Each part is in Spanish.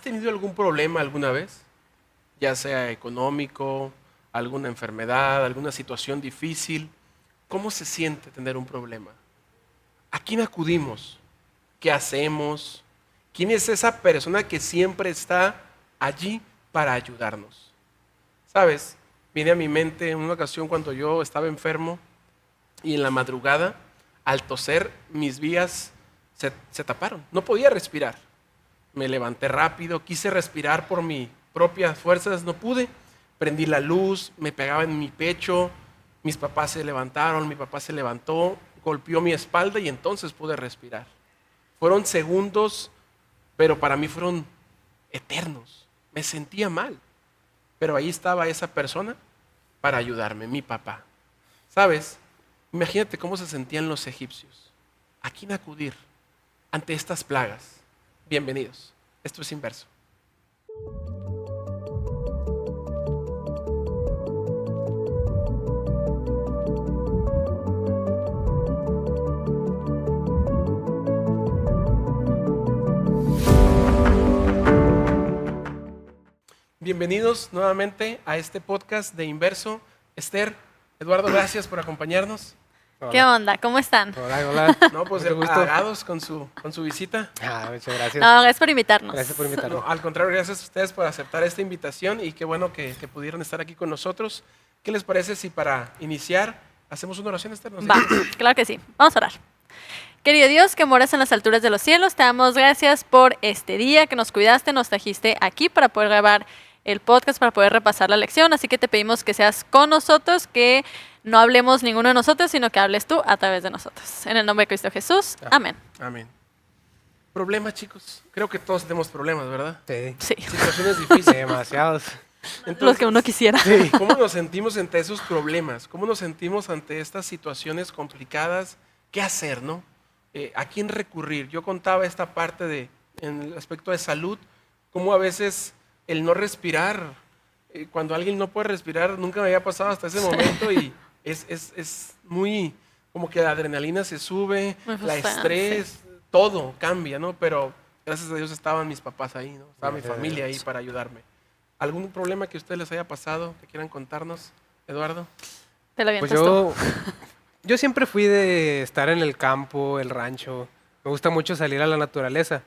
tenido algún problema alguna vez? Ya sea económico, alguna enfermedad, alguna situación difícil. ¿Cómo se siente tener un problema? ¿A quién acudimos? ¿Qué hacemos? ¿Quién es esa persona que siempre está allí para ayudarnos? ¿Sabes? Viene a mi mente en una ocasión cuando yo estaba enfermo y en la madrugada, al toser, mis vías se taparon. No podía respirar. Me levanté rápido, quise respirar por mis propias fuerzas, no pude. Prendí la luz, me pegaba en mi pecho, mis papás se levantaron, mi papá se levantó, golpeó mi espalda y entonces pude respirar. Fueron segundos, pero para mí fueron eternos. Me sentía mal, pero ahí estaba esa persona para ayudarme, mi papá. ¿Sabes? Imagínate cómo se sentían los egipcios. ¿A quién acudir ante estas plagas? Bienvenidos. Esto es Inverso. Bienvenidos nuevamente a este podcast de Inverso. Esther, Eduardo, gracias por acompañarnos. Hola. ¿Qué onda? ¿Cómo están? Hola. No, pues Mucho gusto. halagados con su visita. Muchas gracias. No, gracias por invitarnos. Gracias por invitarnos. No, al contrario, gracias a ustedes por aceptar esta invitación y qué bueno que pudieron estar aquí con nosotros. ¿Qué les parece si para iniciar hacemos una oración, Esther? Va, claro que sí. Vamos a orar. Querido Dios, que moras en las alturas de los cielos, te damos gracias por este día que nos cuidaste, nos trajiste aquí para poder grabar el podcast, para poder repasar la lección. Así que te pedimos que seas con nosotros, que no hablemos ninguno de nosotros, sino que hables tú a través de nosotros. En el nombre de Cristo Jesús. Amén. Amén. Problemas, chicos. Creo que todos tenemos problemas, ¿verdad? Sí. Sí, Situaciones difíciles. Demasiados. los que uno quisiera. Sí. ¿Cómo nos sentimos ante esos problemas? ¿Cómo nos sentimos ante estas situaciones complicadas? ¿Qué hacer, no? ¿A quién recurrir? Yo contaba esta parte en el aspecto de salud, cómo a veces el no respirar, cuando alguien no puede respirar, nunca me había pasado hasta ese momento y es muy, como que la adrenalina se sube, la estrés, todo cambia, ¿no? Pero gracias a Dios estaban mis papás ahí, ¿no? Estaba mi familia ahí para ayudarme. ¿Algún problema que a ustedes les haya pasado, que quieran contarnos, Eduardo? Te lo Pues avientas tú. yo siempre fui de estar en el campo, el rancho. Me gusta mucho salir a la naturaleza.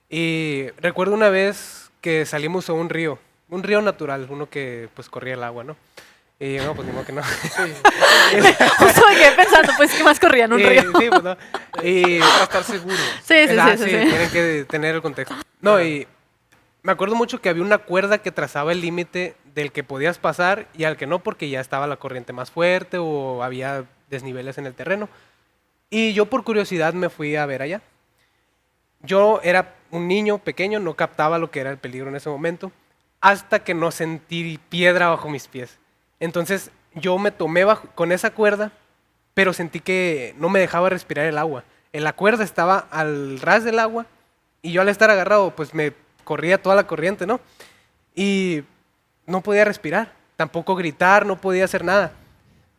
Y recuerdo una vez que salimos a un río natural, uno que pues corría el agua, ¿no? Y no, pues ni modo que no. Justo me quedé pensando, pues, ¿qué más corría en un río? Sí, pues no. Y Para estar seguro. Sí. Tienen que tener el contexto. No, y me acuerdo mucho que había una cuerda que trazaba el límite del que podías pasar y al que no, porque ya estaba la corriente más fuerte o había desniveles en el terreno. Y yo por curiosidad me fui a ver allá. Yo era un niño pequeño, no captaba lo que era el peligro en ese momento, hasta que no sentí piedra bajo mis pies. Entonces yo me tomé con esa cuerda, pero sentí que no me dejaba respirar el agua. La cuerda estaba al ras del agua y yo al estar agarrado, pues me corría toda la corriente, ¿no? Y no podía respirar, tampoco gritar, no podía hacer nada.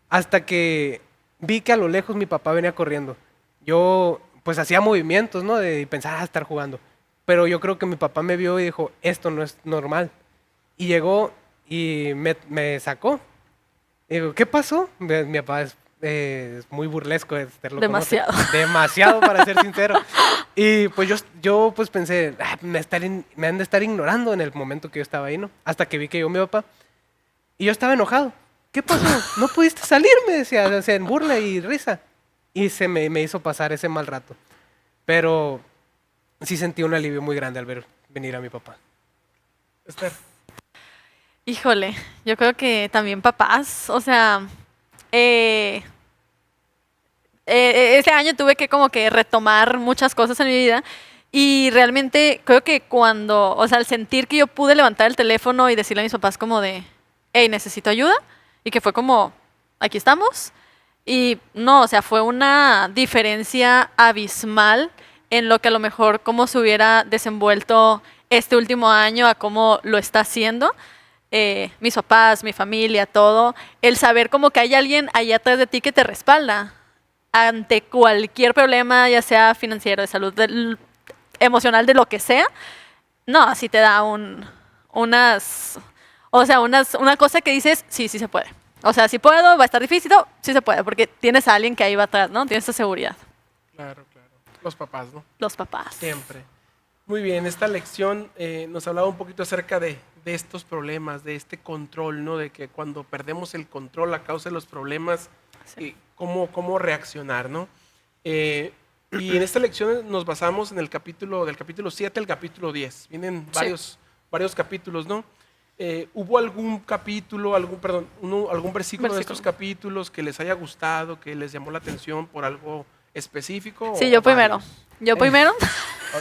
Hasta que vi que a lo lejos mi papá venía corriendo. Yo pues hacía movimientos, ¿no? De pensar, estar jugando. Pero yo creo que mi papá me vio y dijo, esto no es normal. Y llegó y me sacó. Y digo, ¿qué pasó? Mi papá es muy burlesco. Demasiado. Demasiado, para ser sincero. Y pues yo pues pensé, me han de estar ignorando en el momento que yo estaba ahí, ¿no? Hasta que vi que llegó mi papá. Y yo estaba enojado. ¿Qué pasó? No pudiste salir, me decía, o sea, en burla y risa. Y me hizo pasar ese mal rato. Pero sí sentí un alivio muy grande al ver venir a mi papá. Esther. Híjole, yo creo que también papás, o sea, ese año tuve que como que retomar muchas cosas en mi vida y realmente creo que al sentir que yo pude levantar el teléfono y decirle a mis papás como de, hey, necesito ayuda, y que fue como, aquí estamos, y no, o sea, fue una diferencia abismal en lo que a lo mejor cómo se hubiera desenvuelto este último año a cómo lo está haciendo. Mis papás, mi familia, todo, el saber como que hay alguien allá atrás de ti que te respalda ante cualquier problema, ya sea financiero, de salud, emocional, de lo que sea, No, sí te da una cosa que dices, sí, sí se puede. O sea, si puedo, va a estar difícil, no, sí se puede, porque tienes a alguien que ahí va atrás, ¿no? Tienes esa seguridad. Claro. Los papás, ¿no? Los papás. Siempre. Muy bien, esta lección nos hablaba un poquito acerca de estos problemas, de este control, ¿no? De que cuando perdemos el control a causa de los problemas, Sí. cómo reaccionar, ¿no? Y en esta lección nos basamos en del capítulo 7 al capítulo 10. Vienen varios capítulos, ¿no? ¿Hubo algún capítulo, algún versículo de estos capítulos que les haya gustado, que les llamó la atención por algo específico? Sí, o yo primero. varios? Yo primero.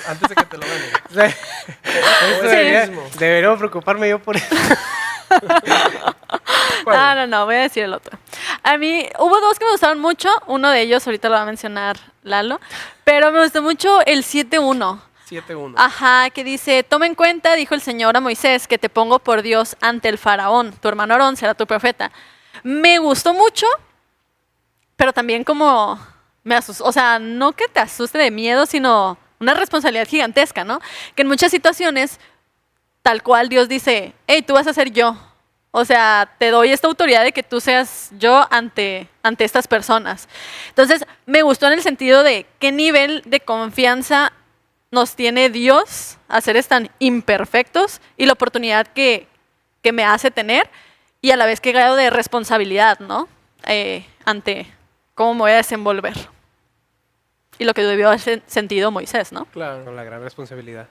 Antes de que te lo gane. O sea, O Sí. es el mismo. debería preocuparme yo por eso. ¿Cuál? No, voy a decir el otro. A mí hubo dos que me gustaron mucho. Uno de ellos ahorita lo va a mencionar Lalo. Pero me gustó mucho el 7:1. 7:1. Ajá, que dice, toma en cuenta, dijo el Señor a Moisés, que te pongo por Dios ante el faraón. Tu hermano Aarón será tu profeta. Me gustó mucho, pero también como me asustó. O sea, no que te asuste de miedo, sino una responsabilidad gigantesca, ¿no? Que en muchas situaciones, tal cual Dios dice, hey, tú vas a ser yo. O sea, te doy esta autoridad de que tú seas yo ante estas personas. Entonces, me gustó en el sentido de qué nivel de confianza nos tiene Dios a seres tan imperfectos y la oportunidad que me hace tener y a la vez qué grado de responsabilidad, ¿no? Ante cómo me voy a desenvolver. Y lo que debió haber sentido Moisés, ¿no? Claro. Con la gran responsabilidad.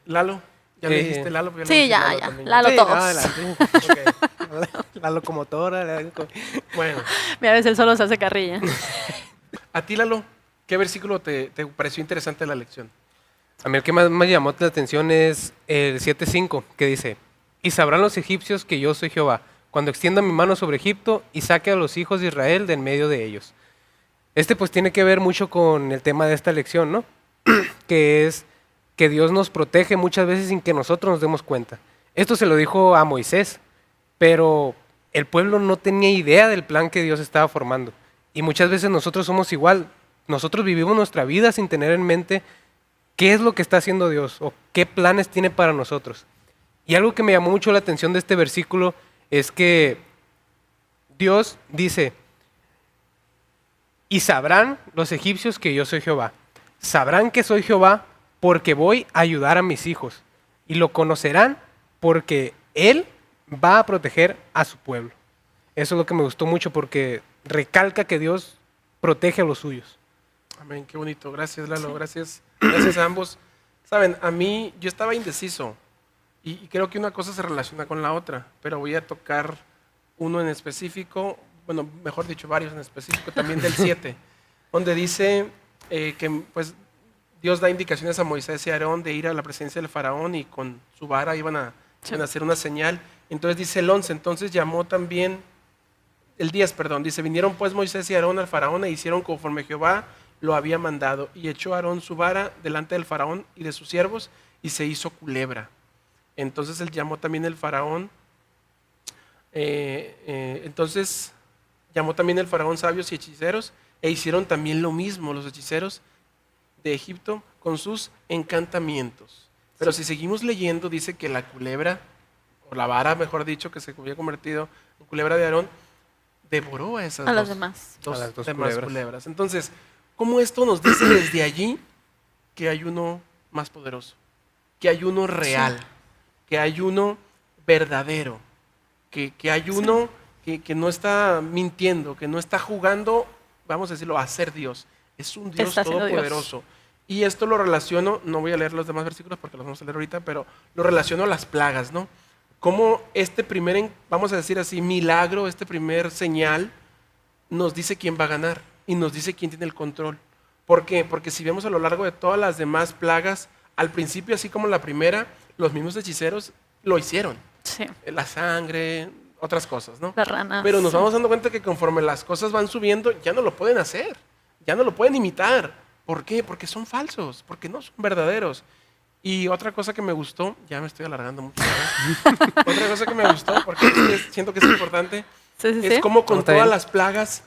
Lalo. ¿Ya le dijiste Lalo? Porque Sí, le ya, dije ya. también. Lalo Sí, todos. no, adelante. Ok. La locomotora. Bueno, Mira, a veces él solo se hace carrilla. a ti, Lalo, ¿qué versículo te pareció interesante la lección? A mí el que más me llamó la atención es el 7:5, que dice, y sabrán los egipcios que yo soy Jehová, cuando extienda mi mano sobre Egipto y saque a los hijos de Israel de en medio de ellos. Este pues tiene que ver mucho con el tema de esta lección, ¿no? Que es que Dios nos protege muchas veces sin que nosotros nos demos cuenta. Esto se lo dijo a Moisés, pero el pueblo no tenía idea del plan que Dios estaba formando. Y muchas veces nosotros somos igual. Nosotros vivimos nuestra vida sin tener en mente qué es lo que está haciendo Dios o qué planes tiene para nosotros. Y algo que me llamó mucho la atención de este versículo es que Dios dice, y sabrán los egipcios que yo soy Jehová. Sabrán que soy Jehová porque voy a ayudar a mis hijos. Y lo conocerán porque Él va a proteger a su pueblo. Eso es lo que me gustó mucho porque recalca que Dios protege a los suyos. Amén, qué bonito. Gracias, Lalo. Gracias a ambos. Saben, a mí yo estaba indeciso y creo que una cosa se relaciona con la otra, pero voy a tocar uno en específico, bueno, mejor dicho, varios en específico, también del 7, donde dice que pues Dios da indicaciones a Moisés y a Aarón de ir a la presencia del faraón y con su vara iban a hacer una señal. Entonces dice el 11, entonces llamó también, el 10, perdón, dice, vinieron pues Moisés y Aarón al faraón e hicieron conforme Jehová lo había mandado. Y echó Aarón su vara delante del faraón y de sus siervos y se hizo culebra. Entonces él llamó también el faraón, entonces llamó también el faraón sabios y hechiceros e hicieron también lo mismo los hechiceros de Egipto con sus encantamientos. Pero si seguimos leyendo, dice que la culebra, o la vara, mejor dicho, que se había convertido en culebra de Aarón, devoró a esas A las dos demás. A las dos demás culebras. culebras. Entonces, ¿cómo esto nos dice desde allí que hay uno más poderoso? Que hay uno real, que hay uno verdadero, que hay uno que no está mintiendo, que no está jugando, vamos a decirlo, a ser Dios. Es un Dios Está siendo todopoderoso. Y esto lo relaciono, no voy a leer los demás versículos porque los vamos a leer ahorita, pero lo relaciono a las plagas, ¿no? Cómo este primer, vamos a decir así, milagro, este primer señal, nos dice quién va a ganar y nos dice quién tiene el control. ¿Por qué? Porque si vemos a lo largo de todas las demás plagas, al principio, así como la primera, los mismos hechiceros lo hicieron. Sí. La sangre, otras cosas, ¿no? Las ranas. Pero nos vamos dando cuenta que conforme las cosas van subiendo, ya no lo pueden hacer, ya no lo pueden imitar. ¿Por qué? Porque son falsos, porque no son verdaderos. Y otra cosa que me gustó, ya me estoy alargando mucho, ¿verdad? Otra cosa que me gustó, porque siento que es importante, Sí, sí, es sí. como con Está todas bien. las plagas,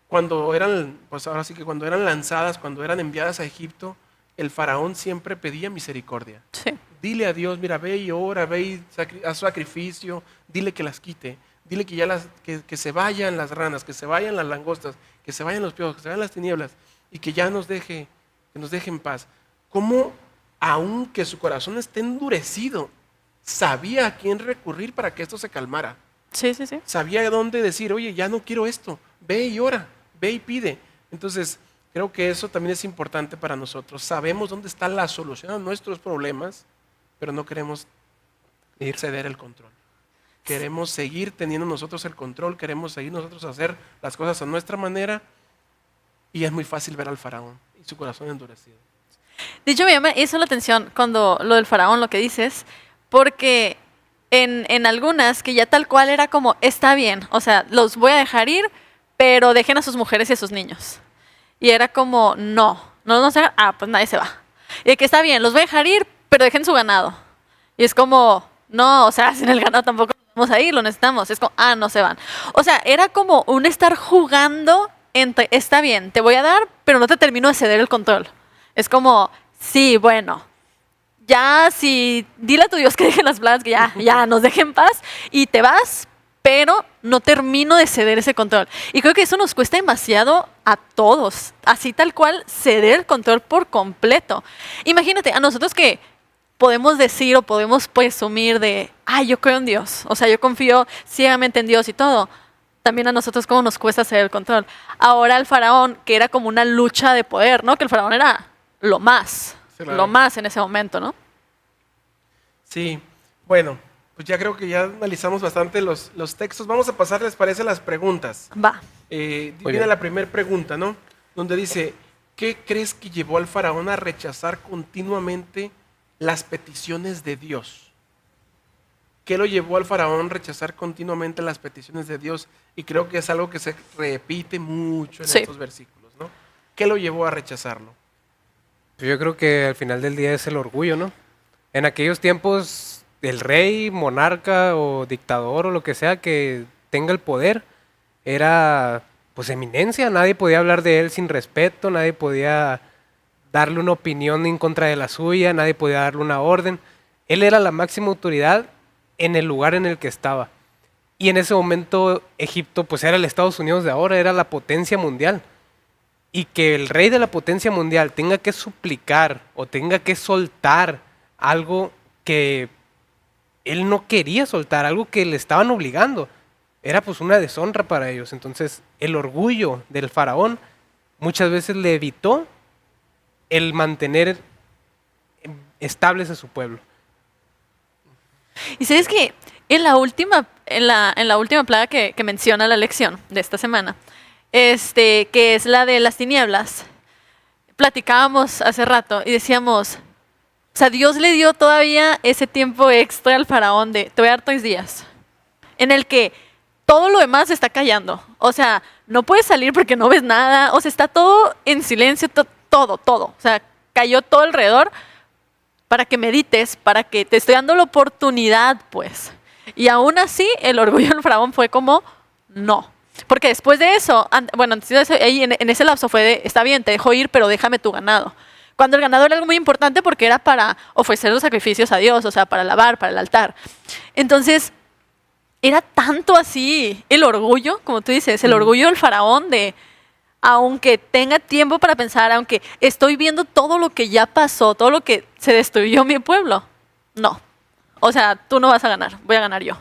cuando eran, pues ahora sí que cuando eran lanzadas, cuando eran enviadas a Egipto, el faraón siempre pedía misericordia. Sí. Dile a Dios, mira, ve y ora, ve y haz sacrificio, dile que las quite, dile que ya que se vayan las ranas, que se vayan las langostas, que se vayan los piojos, que se vayan las tinieblas y que ya que nos deje en paz. ¿Cómo, aunque su corazón esté endurecido, sabía a quién recurrir para que esto se calmara? Sí, sí, sí. Sabía dónde decir, oye, ya no quiero esto, ve y ora, ve y pide. Entonces, creo que eso también es importante para nosotros. Sabemos dónde está la solución a nuestros problemas, pero no queremos ceder el control. Queremos seguir teniendo nosotros el control, queremos seguir nosotros hacer las cosas a nuestra manera, y es muy fácil ver al faraón y su corazón endurecido. De hecho, me llama eso la atención cuando lo del faraón, lo que dices, porque en algunas que ya tal cual era como, está bien, o sea, los voy a dejar ir, pero dejen a sus mujeres y a sus niños. Y era como, no se hagan, pues nadie se va. Y de que está bien, los voy a dejar ir, pero dejen su ganado. Y es como, no, o sea, sin el ganado tampoco vamos a ir, lo necesitamos. Es como, no se van. O sea, era como un estar jugando entre, está bien, te voy a dar, pero no te termino de ceder el control. Es como, sí, bueno, ya si dile a tu Dios que deje las plagas, que ya nos deje en paz y te vas, pero no termino de ceder ese control. Y creo que eso nos cuesta demasiado a todos, así tal cual, ceder el control por completo. Imagínate, a nosotros que podemos decir o podemos presumir de, yo creo en Dios, o sea, yo confío ciegamente en Dios y todo. También a nosotros cómo nos cuesta ceder el control. Ahora el faraón, que era como una lucha de poder, ¿no? Que el faraón era lo más en ese momento, ¿no? Sí, bueno, pues ya creo que ya analizamos bastante los textos. Vamos a pasar, ¿les parece, las preguntas? Va. Viene la primera pregunta, ¿no? Donde dice, ¿qué crees que llevó al faraón a rechazar continuamente las peticiones de Dios? ¿Qué lo llevó al faraón a rechazar continuamente las peticiones de Dios? Y creo que es algo que se repite mucho en estos versículos, ¿no? ¿Qué lo llevó a rechazarlo? Yo creo que al final del día es el orgullo, ¿no? En aquellos tiempos, el rey, monarca o dictador o lo que sea que tenga el poder, era pues eminencia. Nadie podía hablar de él sin respeto, nadie podía darle una opinión en contra de la suya, nadie podía darle una orden. Él era la máxima autoridad en el lugar en el que estaba. Y en ese momento Egipto pues era el Estados Unidos de ahora, era la potencia mundial. Y que el rey de la potencia mundial tenga que suplicar o tenga que soltar algo que él no quería soltar, algo que le estaban obligando, era pues una deshonra para ellos. Entonces el orgullo del faraón muchas veces le evitó el mantener estables a su pueblo. Y sabes que en la última plaga que menciona la lección de esta semana, que es la de las tinieblas, platicábamos hace rato y decíamos, o sea, Dios le dio todavía ese tiempo extra al faraón de, te voy a dar 3 días, en el que todo lo demás se está callando. O sea, no puedes salir porque no ves nada, o sea, está todo en silencio, todo. O sea, cayó todo alrededor para que medites, para que te estoy dando la oportunidad, pues. Y aún así, el orgullo del faraón fue como, no. Porque después de eso, antes de eso, ahí en ese lapso fue de, está bien, te dejo ir, pero déjame tu ganado. Cuando el ganado era algo muy importante porque era para ofrecer los sacrificios a Dios, o sea, para lavar, para el altar. Entonces, era tanto así el orgullo, como tú dices, el orgullo del faraón de, aunque tenga tiempo para pensar, aunque estoy viendo todo lo que ya pasó, todo lo que se destruyó mi pueblo, no. O sea, tú no vas a ganar, voy a ganar yo.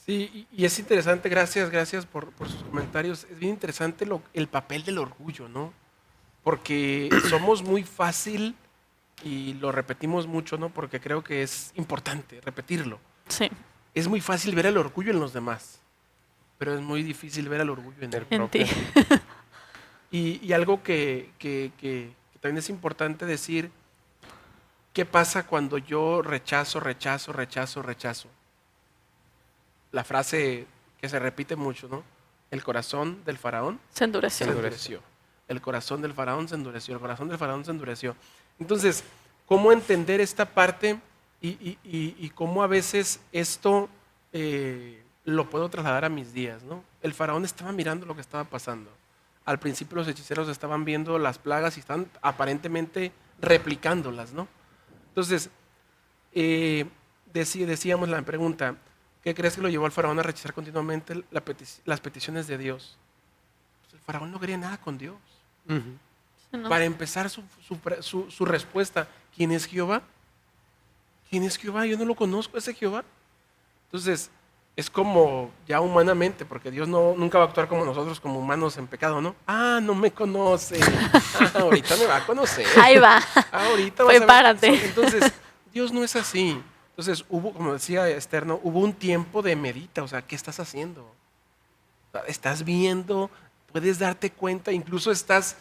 Sí, y es interesante, gracias por sus comentarios. Es bien interesante el papel del orgullo, ¿no? Porque somos muy fácil, y lo repetimos mucho, ¿no? Porque creo que es importante repetirlo. Sí. Es muy fácil ver el orgullo en los demás, pero es muy difícil ver el orgullo en el propio. Ti. Y algo que también es importante decir, ¿qué pasa cuando yo rechazo? La frase que se repite mucho, ¿no? El corazón del faraón Se endureció. El corazón del faraón se endureció. El corazón del faraón se endureció. Entonces, ¿cómo entender esta parte y cómo a veces esto lo puedo trasladar a mis días, ¿no? El faraón estaba mirando lo que estaba pasando. al principio los hechiceros estaban viendo las plagas y estaban aparentemente replicándolas, ¿no? Entonces, decíamos la pregunta, ¿qué crees que lo llevó al faraón a rechazar continuamente las peticiones de Dios? Pues el faraón no quería nada con Dios. Ujú. Sí, ¿no? Para empezar su respuesta, ¿quién es Jehová? ¿Quién es Jehová? Yo no lo conozco, ese Jehová. Entonces, es como ya humanamente, porque Dios nunca va a actuar como nosotros, como humanos en pecado, ¿no? Ah, no me conoce. Ah, ahorita me va a conocer. Ahí va. Ahorita vas a ver Prepárate. quién soy. Entonces, Dios no es así. Entonces, como decía Esther, ¿no? Hubo un tiempo de medita, o sea, ¿qué estás haciendo? O sea, estás viendo, puedes darte cuenta, incluso estás,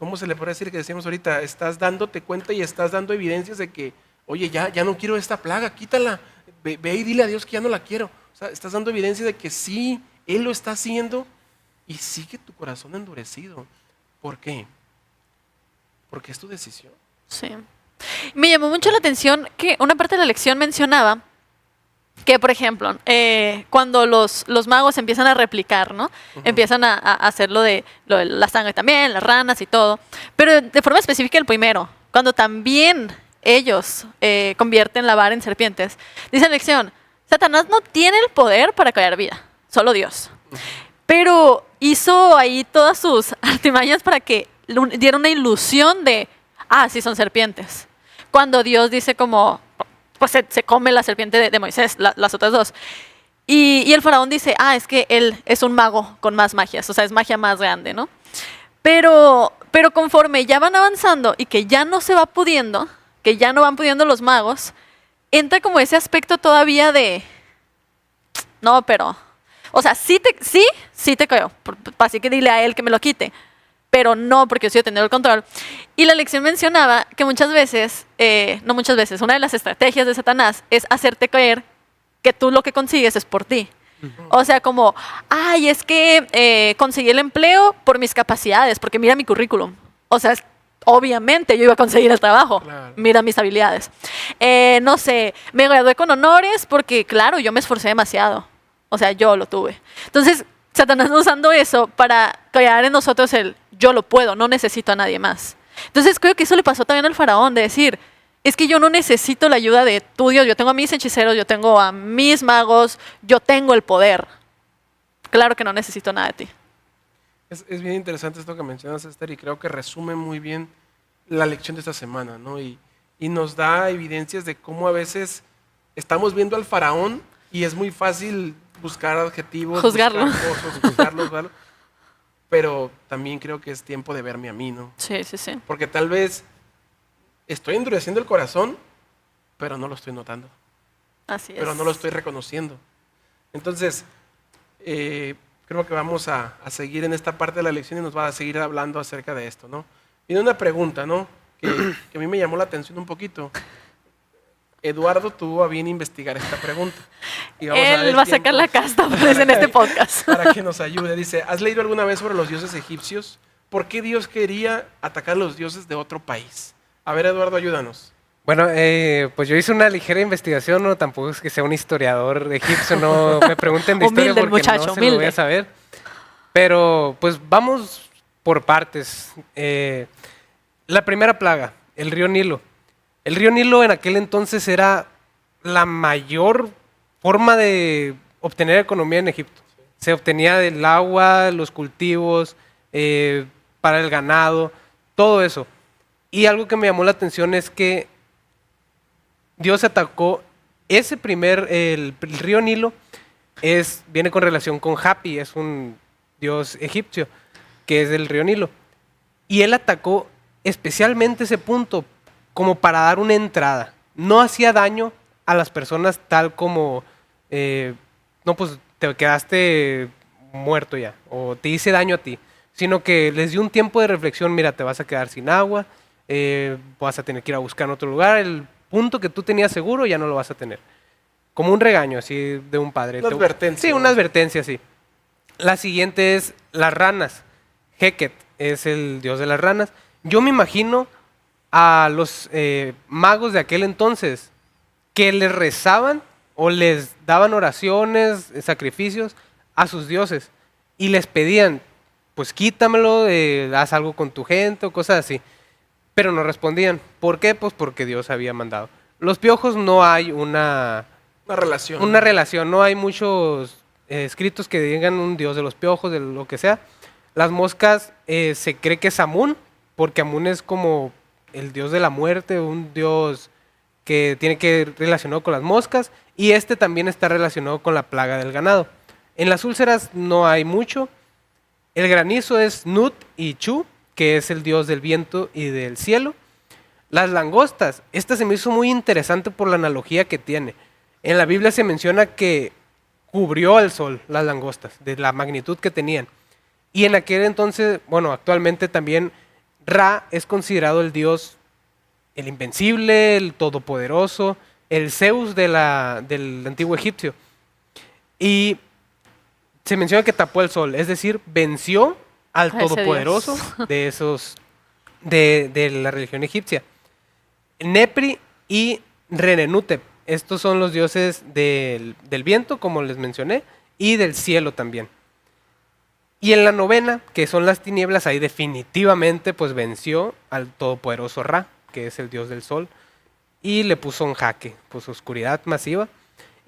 ¿cómo se le puede decir que decíamos ahorita? Estás dándote cuenta y estás dando evidencias de que, oye, ya no quiero esta plaga, quítala. Ve y dile a Dios que ya no la quiero. O sea, estás dando evidencia de que sí, Él lo está haciendo y sigue tu corazón endurecido. ¿Por qué? Porque es tu decisión. Sí. Me llamó mucho la atención que una parte de la lección mencionaba que, por ejemplo, cuando los magos empiezan a replicar, ¿no? Empiezan a hacer lo de la sangre también, las ranas y todo, pero de forma específica el primero, cuando también ellos convierten la vara en serpientes. Dice la lección, Satanás no tiene el poder para crear vida, solo Dios. Pero hizo ahí todas sus artimañas para que diera una ilusión de, sí son serpientes. Cuando Dios dice como, pues se come la serpiente de Moisés, las otras dos. Y el faraón dice, es que él es un mago con más magias, o sea, es magia más grande, ¿no? Pero conforme ya van avanzando y que ya no se va pudiendo, que ya no van pudiendo los magos, entra como ese aspecto todavía de, no, pero, o sea, sí te creo, así que dile a él que me lo quite, pero no porque yo estoy teniendo el control. Y la lección mencionaba que muchas veces, no muchas veces, una de las estrategias de Satanás es hacerte creer que tú lo que consigues es por ti. O sea, como, es que conseguí el empleo por mis capacidades, porque mira mi currículum. O sea, obviamente yo iba a conseguir el trabajo. Claro. Mira mis habilidades. No sé, me gradué con honores porque, claro, yo me esforcé demasiado. O sea, yo lo tuve. Entonces, Satanás está usando eso para crear en nosotros el yo lo puedo, no necesito a nadie más. Entonces, creo que eso le pasó también al faraón, de decir, es que yo no necesito la ayuda de tu Dios, yo tengo a mis hechiceros, yo tengo a mis magos, yo tengo el poder. Claro que no necesito nada de ti. Es bien interesante esto que mencionas, Esther, y creo que resume muy bien la lección de esta semana, ¿no? Y nos da evidencias de cómo a veces estamos viendo al faraón y es muy fácil buscar adjetivos, Juzgarlo. buscar cosas, juzgarlo, pero también creo que es tiempo de verme a mí, ¿no? Sí. Porque tal vez estoy endureciendo el corazón, pero no lo estoy notando, Así es. pero no lo estoy reconociendo. Entonces, creo que vamos a seguir en esta parte de la lección y nos va a seguir hablando acerca de esto, ¿no? Viene una pregunta, ¿no? Que a mí me llamó la atención un poquito. Eduardo tuvo a bien investigar esta pregunta. Y vamos a dar Él el va a tiempo sacar la casta pues, en este podcast. para que nos ayude. Dice, ¿has leído alguna vez sobre los dioses egipcios? ¿Por qué Dios quería atacar a los dioses de otro país? A ver, Eduardo, ayúdanos. Bueno, pues yo hice una ligera investigación, no tampoco es que sea un historiador egipcio, no me pregunten de historia Humilde el porque muchacho, no se lo voy humilde. a saber. Pero pues vamos por partes. La primera plaga, el río Nilo. El río Nilo en aquel entonces era la mayor forma de obtener economía en Egipto. Se obtenía del agua, los cultivos, para el ganado, todo eso. Y algo que me llamó la atención es que Dios atacó el río Nilo, viene con relación con Hapi, es un dios egipcio, que es del río Nilo. Y él atacó especialmente ese punto como para dar una entrada. No hacía daño a las personas tal como, no, pues te quedaste muerto ya, o te hice daño a ti, sino que les dio un tiempo de reflexión, mira, te vas a quedar sin agua, vas a tener que ir a buscar en otro lugar, el punto que tú tenías seguro ya no lo vas a tener. Como un regaño así de un padre. Una advertencia. Sí, una advertencia, sí. La siguiente es las ranas. Heket es el dios de las ranas. Yo me imagino a los magos de aquel entonces que les rezaban o les daban oraciones, sacrificios a sus dioses y les pedían, pues quítamelo, haz algo con tu gente o cosas así. Pero no respondían. ¿Por qué? Pues porque Dios había mandado. Los piojos no hay una relación. una relación, no hay muchos escritos que digan un dios de los piojos, de lo que sea. Las moscas se cree que es Amún, porque Amún es como el dios de la muerte, un dios que tiene que relacionado con las moscas, y este también está relacionado con la plaga del ganado. En las úlceras no hay mucho. El granizo es Nut y Chu, que es el dios del viento y del cielo. Las langostas, esta se me hizo muy interesante por la analogía que tiene. En la Biblia se menciona que cubrió al sol las langostas, de la magnitud que tenían. Y en aquel entonces, bueno, actualmente también Ra es considerado el dios, el invencible, el todopoderoso, el Zeus del antiguo egipcio. Y se menciona que tapó el sol, es decir, venció al A ese todopoderoso dios. de la religión egipcia. Nepri y Renenutep, estos son los dioses del viento, como les mencioné, y del cielo también. Y en la novena, que son las tinieblas, ahí definitivamente pues venció al todopoderoso Ra, que es el dios del sol, y le puso en jaque, pues oscuridad masiva.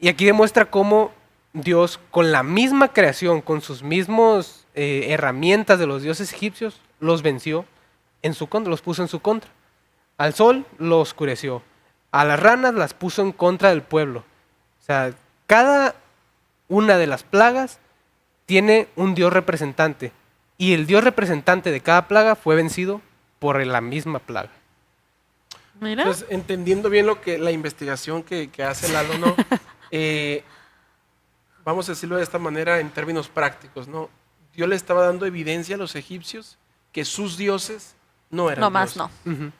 Y aquí demuestra cómo Dios, con la misma creación, con sus mismos herramientas de los dioses egipcios, los venció en su contra, los puso en su contra. Al sol lo oscureció, a las ranas las puso en contra del pueblo. O sea, cada una de las plagas tiene un dios representante, y el dios representante de cada plaga fue vencido por la misma plaga. Mira. Entonces, entendiendo bien la investigación que hace Lalo, ¿no? Vamos a decirlo de esta manera en términos prácticos, ¿no? Dios le estaba dando evidencia a los egipcios que sus dioses no eran No más, dioses. no. Ujú.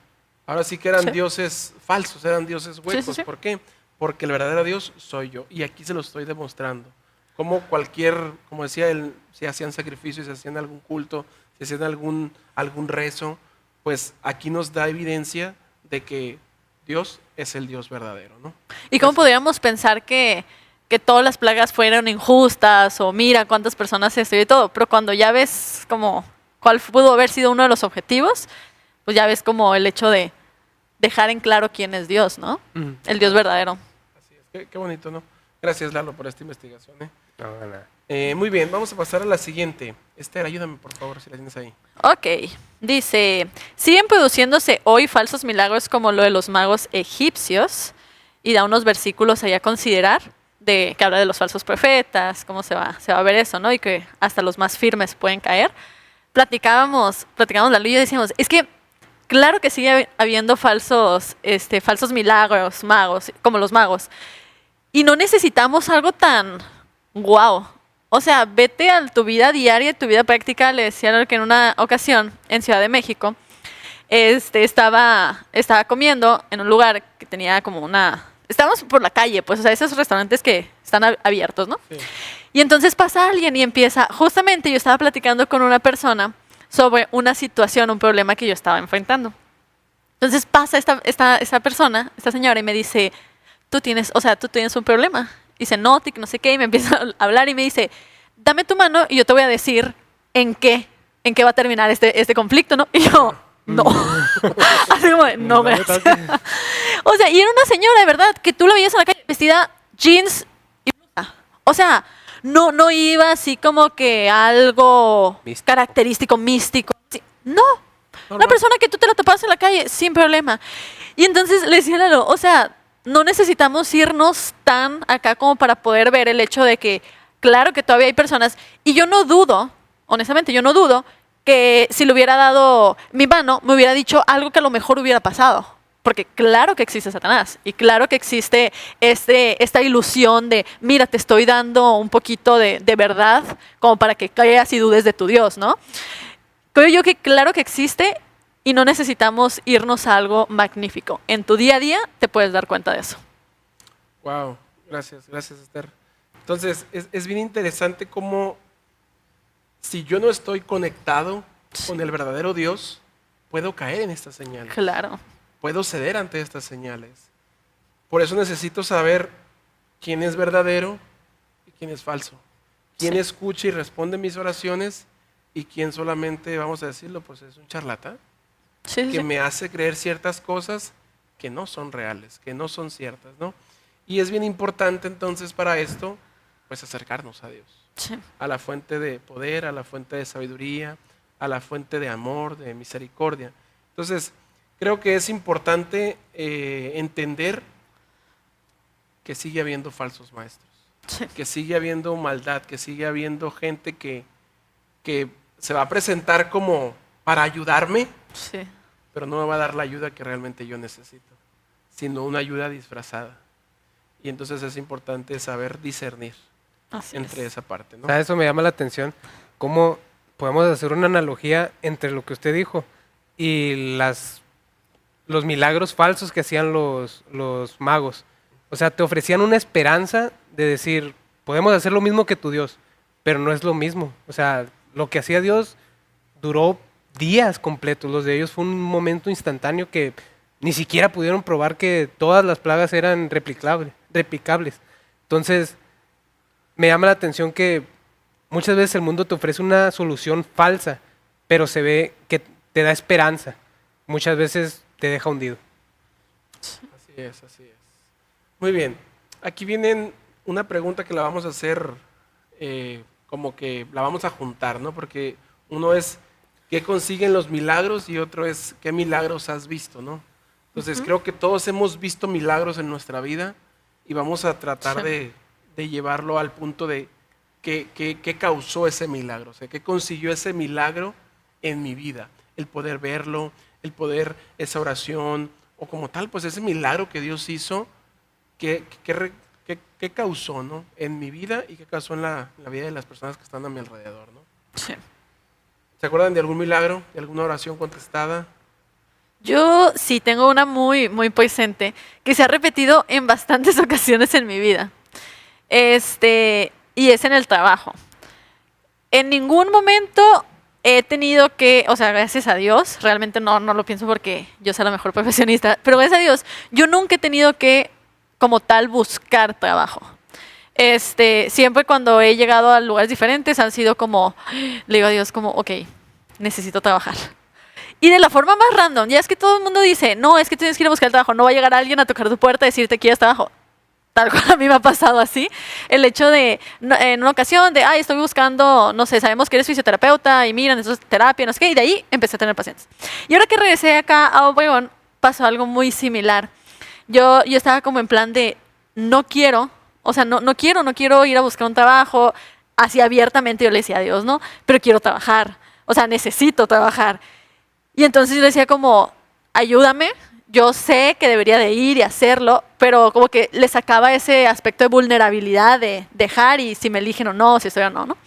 Ahora sí que eran Sí. dioses falsos, eran dioses huecos. Sí, sí, sí. ¿Por qué? Porque el verdadero Dios soy yo. Y aquí se lo estoy demostrando. Como como decía él, si hacían sacrificios, si hacían algún culto, si hacían algún rezo, pues aquí nos da evidencia de que Dios es el Dios verdadero, ¿no? ¿Y cómo podríamos pensar que todas las plagas fueron injustas o mira cuántas personas esto y todo? Pero cuando ya ves como cuál pudo haber sido uno de los objetivos, pues ya ves como el hecho de dejar en claro quién es Dios, ¿no? Ujú. El Dios verdadero. Así es. Qué bonito, ¿no? Gracias, Lalo, por esta investigación, ¿eh? No, nada. Muy bien, vamos a pasar a la siguiente. Esther, ayúdame, por favor, si la tienes ahí. Ok, dice, siguen produciéndose hoy falsos milagros como lo de los magos egipcios, y da unos versículos ahí a considerar, que habla de los falsos profetas, cómo se va a ver eso, ¿no? Y que hasta los más firmes pueden caer. Platicábamos Lalo y yo decíamos, es que claro que sigue habiendo falsos milagros, magos, como los magos, y no necesitamos algo tan guau. O sea, vete a tu vida diaria, tu vida práctica. Le decía que en una ocasión en Ciudad de México, estaba comiendo en un lugar que tenía como estábamos por la calle, pues, o sea, esos restaurantes que están abiertos, ¿no? Sí. Y entonces pasa alguien y empieza, justamente yo estaba platicando con una persona sobre una situación, un problema que yo estaba enfrentando. Entonces pasa esta persona, esta señora, y me dice, tú tienes un problema. Y dice, no, tic, no sé qué, y me empieza a hablar y me dice, dame tu mano y yo te voy a decir en qué va a terminar este conflicto, ¿no? Y yo, no. Así como, no, gracias. O sea, y era una señora, de verdad, que tú la veías en la calle vestida jeans y blusa. O sea, no iba así como que algo Místico. característico, místico. Sí, no. Una Normal. persona que tú te la topas en la calle sin problema. Y entonces le decía a Lalo, o sea, no necesitamos irnos tan acá como para poder ver el hecho de que, claro que todavía hay personas, y yo no dudo, honestamente, yo no dudo que si le hubiera dado mi mano, me hubiera dicho algo que a lo mejor hubiera pasado. Porque claro que existe Satanás, y claro que existe esta ilusión de, mira, te estoy dando un poquito de verdad, como para que caigas y dudes de tu Dios, ¿no? Creo yo que claro que existe, y no necesitamos irnos a algo magnífico. En tu día a día te puedes dar cuenta de eso. Wow, gracias, Esther. Entonces, es bien interesante cómo si yo no estoy conectado con el verdadero Dios, puedo caer en estas señales. Claro. Puedo ceder ante estas señales. Por eso necesito saber quién es verdadero y quién es falso. Quién Sí. escucha y responde mis oraciones y quién solamente, vamos a decirlo, pues es un charlatán, Sí, sí, que sí. me hace creer ciertas cosas que no son reales, que no son ciertas, ¿no? Y es bien importante entonces para esto, pues acercarnos a Dios, Sí. a la fuente de poder, a la fuente de sabiduría, a la fuente de amor, de misericordia. Entonces, creo que es importante entender que sigue habiendo falsos maestros, Sí. que sigue habiendo maldad, que sigue habiendo gente que se va a presentar como para ayudarme, Sí. pero no me va a dar la ayuda que realmente yo necesito, sino una ayuda disfrazada. Y entonces es importante saber discernir Así entre es. esa parte, ¿no? O sea, eso me llama la atención. ¿Cómo podemos hacer una analogía entre lo que usted dijo y los milagros falsos que hacían los magos? O sea, te ofrecían una esperanza de decir, podemos hacer lo mismo que tu Dios, pero no es lo mismo. O sea, lo que hacía Dios duró días completos. Los de ellos fue un momento instantáneo que ni siquiera pudieron probar que todas las plagas eran replicables. Entonces, me llama la atención que muchas veces el mundo te ofrece una solución falsa, pero se ve que te da esperanza. Muchas veces te deja hundido. Así es, así es. Muy bien. Aquí viene una pregunta que la vamos a hacer como que la vamos a juntar, ¿no? Porque uno es qué consiguen los milagros y otro es qué milagros has visto, ¿no? Entonces creo que todos hemos visto milagros en nuestra vida y vamos a tratar Sí. de llevarlo al punto de qué causó ese milagro, o sea, qué consiguió ese milagro en mi vida. El poder verlo, el poder, esa oración, o como tal, pues ese milagro que Dios hizo, qué causó, ¿no? En mi vida y qué causó en la vida de las personas que están a mi alrededor, ¿no? Sí. ¿Se acuerdan de algún milagro, de alguna oración contestada? Yo sí tengo una muy, muy presente que se ha repetido en bastantes ocasiones en mi vida. Y es en el trabajo. En ningún momento he tenido que, o sea, gracias a Dios, realmente no lo pienso porque yo sea la mejor profesionista, pero gracias a Dios, yo nunca he tenido que, como tal, buscar trabajo. Siempre cuando he llegado a lugares diferentes han sido como, le digo a Dios como, ok, necesito trabajar. Y de la forma más random, ya es que todo el mundo dice, no, es que tienes que ir a buscar trabajo, no va a llegar alguien a tocar tu puerta y decirte, ¿quieres trabajo? Tal cual a mí me ha pasado así. El hecho de, en una ocasión, de, ay, estoy buscando, no sé, sabemos que eres fisioterapeuta y mira, necesitas terapia, no sé qué, y de ahí empecé a tener pacientes. Y ahora que regresé acá a Obregón, pasó algo muy similar. Yo estaba como en plan de, no quiero, o sea, no quiero ir a buscar un trabajo, así abiertamente yo le decía a Dios, ¿no? Pero quiero trabajar, o sea, necesito trabajar. Y entonces yo le decía como, ayúdame, yo sé que debería de ir y hacerlo, pero como que le sacaba ese aspecto de vulnerabilidad de dejar y si me eligen o no, si estoy o no, ¿no?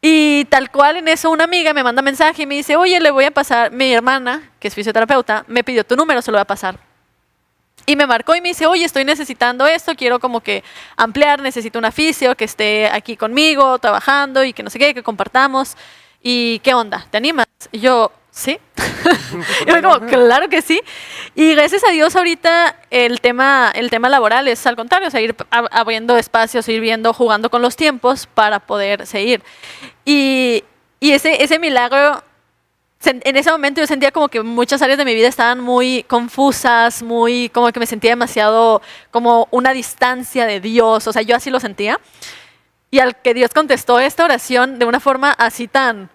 Y tal cual en eso una amiga me manda mensaje y me dice, oye, le voy a pasar, mi hermana, que es fisioterapeuta, me pidió tu número, se lo voy a pasar. Y me marcó y me dice, oye, estoy necesitando esto, quiero como que ampliar, necesito una fisio que esté aquí conmigo, trabajando y que no sé qué, que compartamos. ¿Y qué onda? ¿Te animas? Y yo, sí. Y yo como, claro que sí. Y gracias a Dios ahorita el tema laboral es al contrario, o sea, ir abriendo espacios, ir viendo, jugando con los tiempos para poder seguir. Y ese milagro, en ese momento yo sentía como que muchas áreas de mi vida estaban muy confusas, muy como que me sentía demasiado como una distancia de Dios, o sea, yo así lo sentía. Y al que Dios contestó esta oración de una forma así tan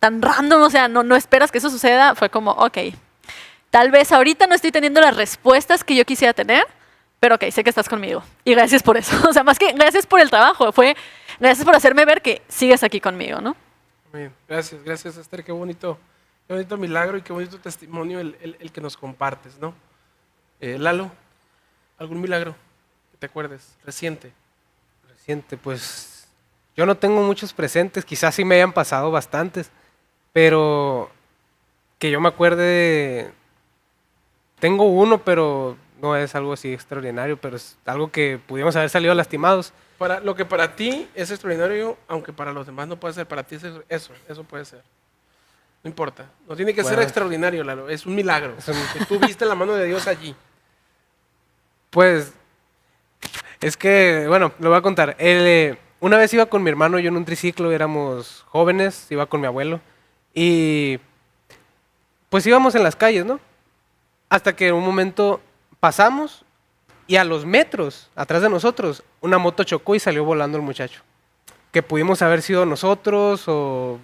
random, o sea, no esperas que eso suceda, fue como, ok, tal vez ahorita no estoy teniendo las respuestas que yo quisiera tener, pero ok, sé que estás conmigo. Y gracias por eso. O sea, más que gracias por el trabajo, fue gracias por hacerme ver que sigues aquí conmigo, ¿no? Muy bien, gracias Esther, qué bonito milagro y qué bonito testimonio el que nos compartes, ¿no? Lalo, ¿algún milagro que te acuerdes, reciente? Reciente, pues yo no tengo muchos presentes, quizás sí me hayan pasado bastantes, pero que yo me acuerde, tengo uno, pero no es algo así extraordinario, pero es algo que pudimos haber salido lastimados. Lo que para ti es extraordinario, aunque para los demás no puede ser, para ti es eso puede ser. No importa, no tiene que ser Bueno. extraordinario, Lalo, es un milagro. Es un- Que tú viste la mano de Dios allí. Pues es que, bueno, lo voy a contar. una vez iba con mi hermano, yo en un triciclo, éramos jóvenes, iba con mi abuelo. Y pues íbamos en las calles, ¿no? Hasta que en un momento pasamos y a los metros, atrás de nosotros, una moto chocó y salió volando el muchacho. Que pudimos haber sido nosotros o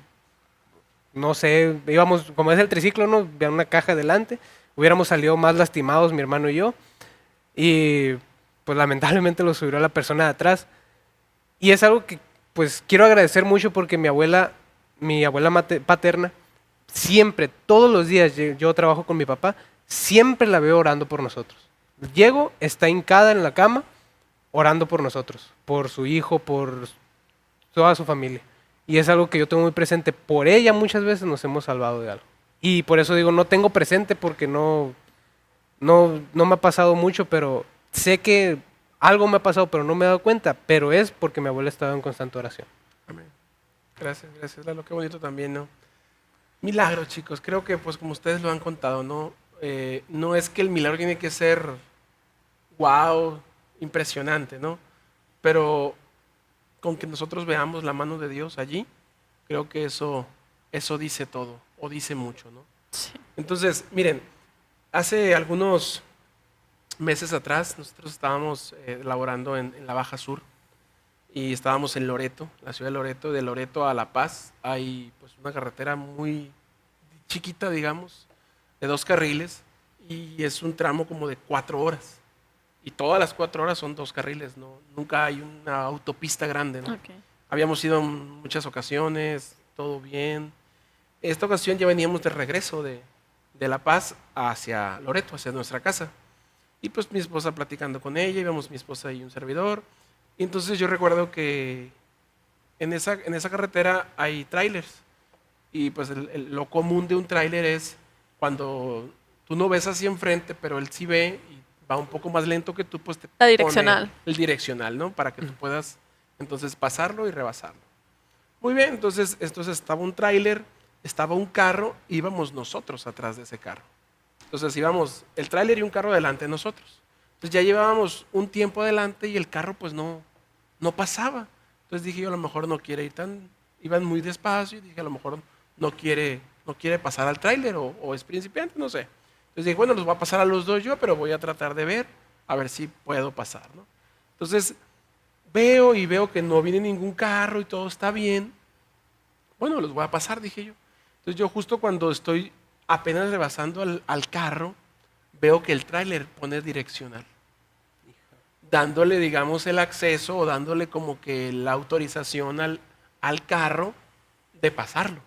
no sé, íbamos, como es el triciclo, ¿no? Había una caja delante, hubiéramos salido más lastimados mi hermano y yo. Y pues lamentablemente lo subió la persona de atrás. Y es algo que pues quiero agradecer mucho porque mi abuela paterna, siempre, todos los días, yo trabajo con mi papá, siempre la veo orando por nosotros. Llego, está hincada en la cama, orando por nosotros, por su hijo, por toda su familia. Y es algo que yo tengo muy presente. Por ella muchas veces nos hemos salvado de algo. Y por eso digo, no tengo presente porque no me ha pasado mucho, pero sé que algo me ha pasado, pero no me he dado cuenta. Pero es porque mi abuela estaba en constante oración. Amén. Gracias, Lalo. Qué bonito también, ¿no? Milagro, chicos. Creo que, pues, como ustedes lo han contado, ¿no? No es que el milagro tiene que ser wow, impresionante, ¿no? Pero con que nosotros veamos la mano de Dios allí, creo que eso dice todo, o dice mucho, ¿no? Sí. Entonces, miren, hace algunos meses atrás nosotros estábamos laborando en la Baja Sur y estábamos en Loreto, la ciudad de Loreto a La Paz. Hay pues una carretera muy chiquita, digamos, de 2 carriles y es un tramo como de 4 horas. Y todas las 4 horas son 2 carriles, ¿no? Nunca hay una autopista grande, ¿no? Okay. Habíamos ido en muchas ocasiones, todo bien. Esta ocasión ya veníamos de regreso de La Paz hacia Loreto, hacia nuestra casa. Y pues mi esposa platicando con ella, íbamos mi esposa y un servidor. Y entonces yo recuerdo que en esa carretera hay trailers. Y pues lo común de un tráiler es cuando tú no ves hacia enfrente, pero él sí ve y va un poco más lento que tú, pues te La direccional. pone el direccional, ¿no? Para que tú puedas entonces pasarlo y rebasarlo. Muy bien, entonces estaba un tráiler, estaba un carro, íbamos nosotros atrás de ese carro. Entonces íbamos el tráiler y un carro delante de nosotros. Entonces ya llevábamos un tiempo adelante y el carro pues no pasaba. Entonces dije yo, a lo mejor no quiere ir iban muy despacio y dije, a lo mejor no quiere pasar al tráiler o es principiante, no sé. Entonces dije, bueno, los voy a pasar a los dos yo, pero voy a tratar de ver, a ver si puedo pasar, ¿no? Entonces veo que no viene ningún carro y todo está bien. Bueno, los voy a pasar, dije yo. Entonces yo justo cuando estoy apenas rebasando al carro, veo que el tráiler pone direccional, dándole, digamos, el acceso o dándole como que la autorización al carro de pasarlo.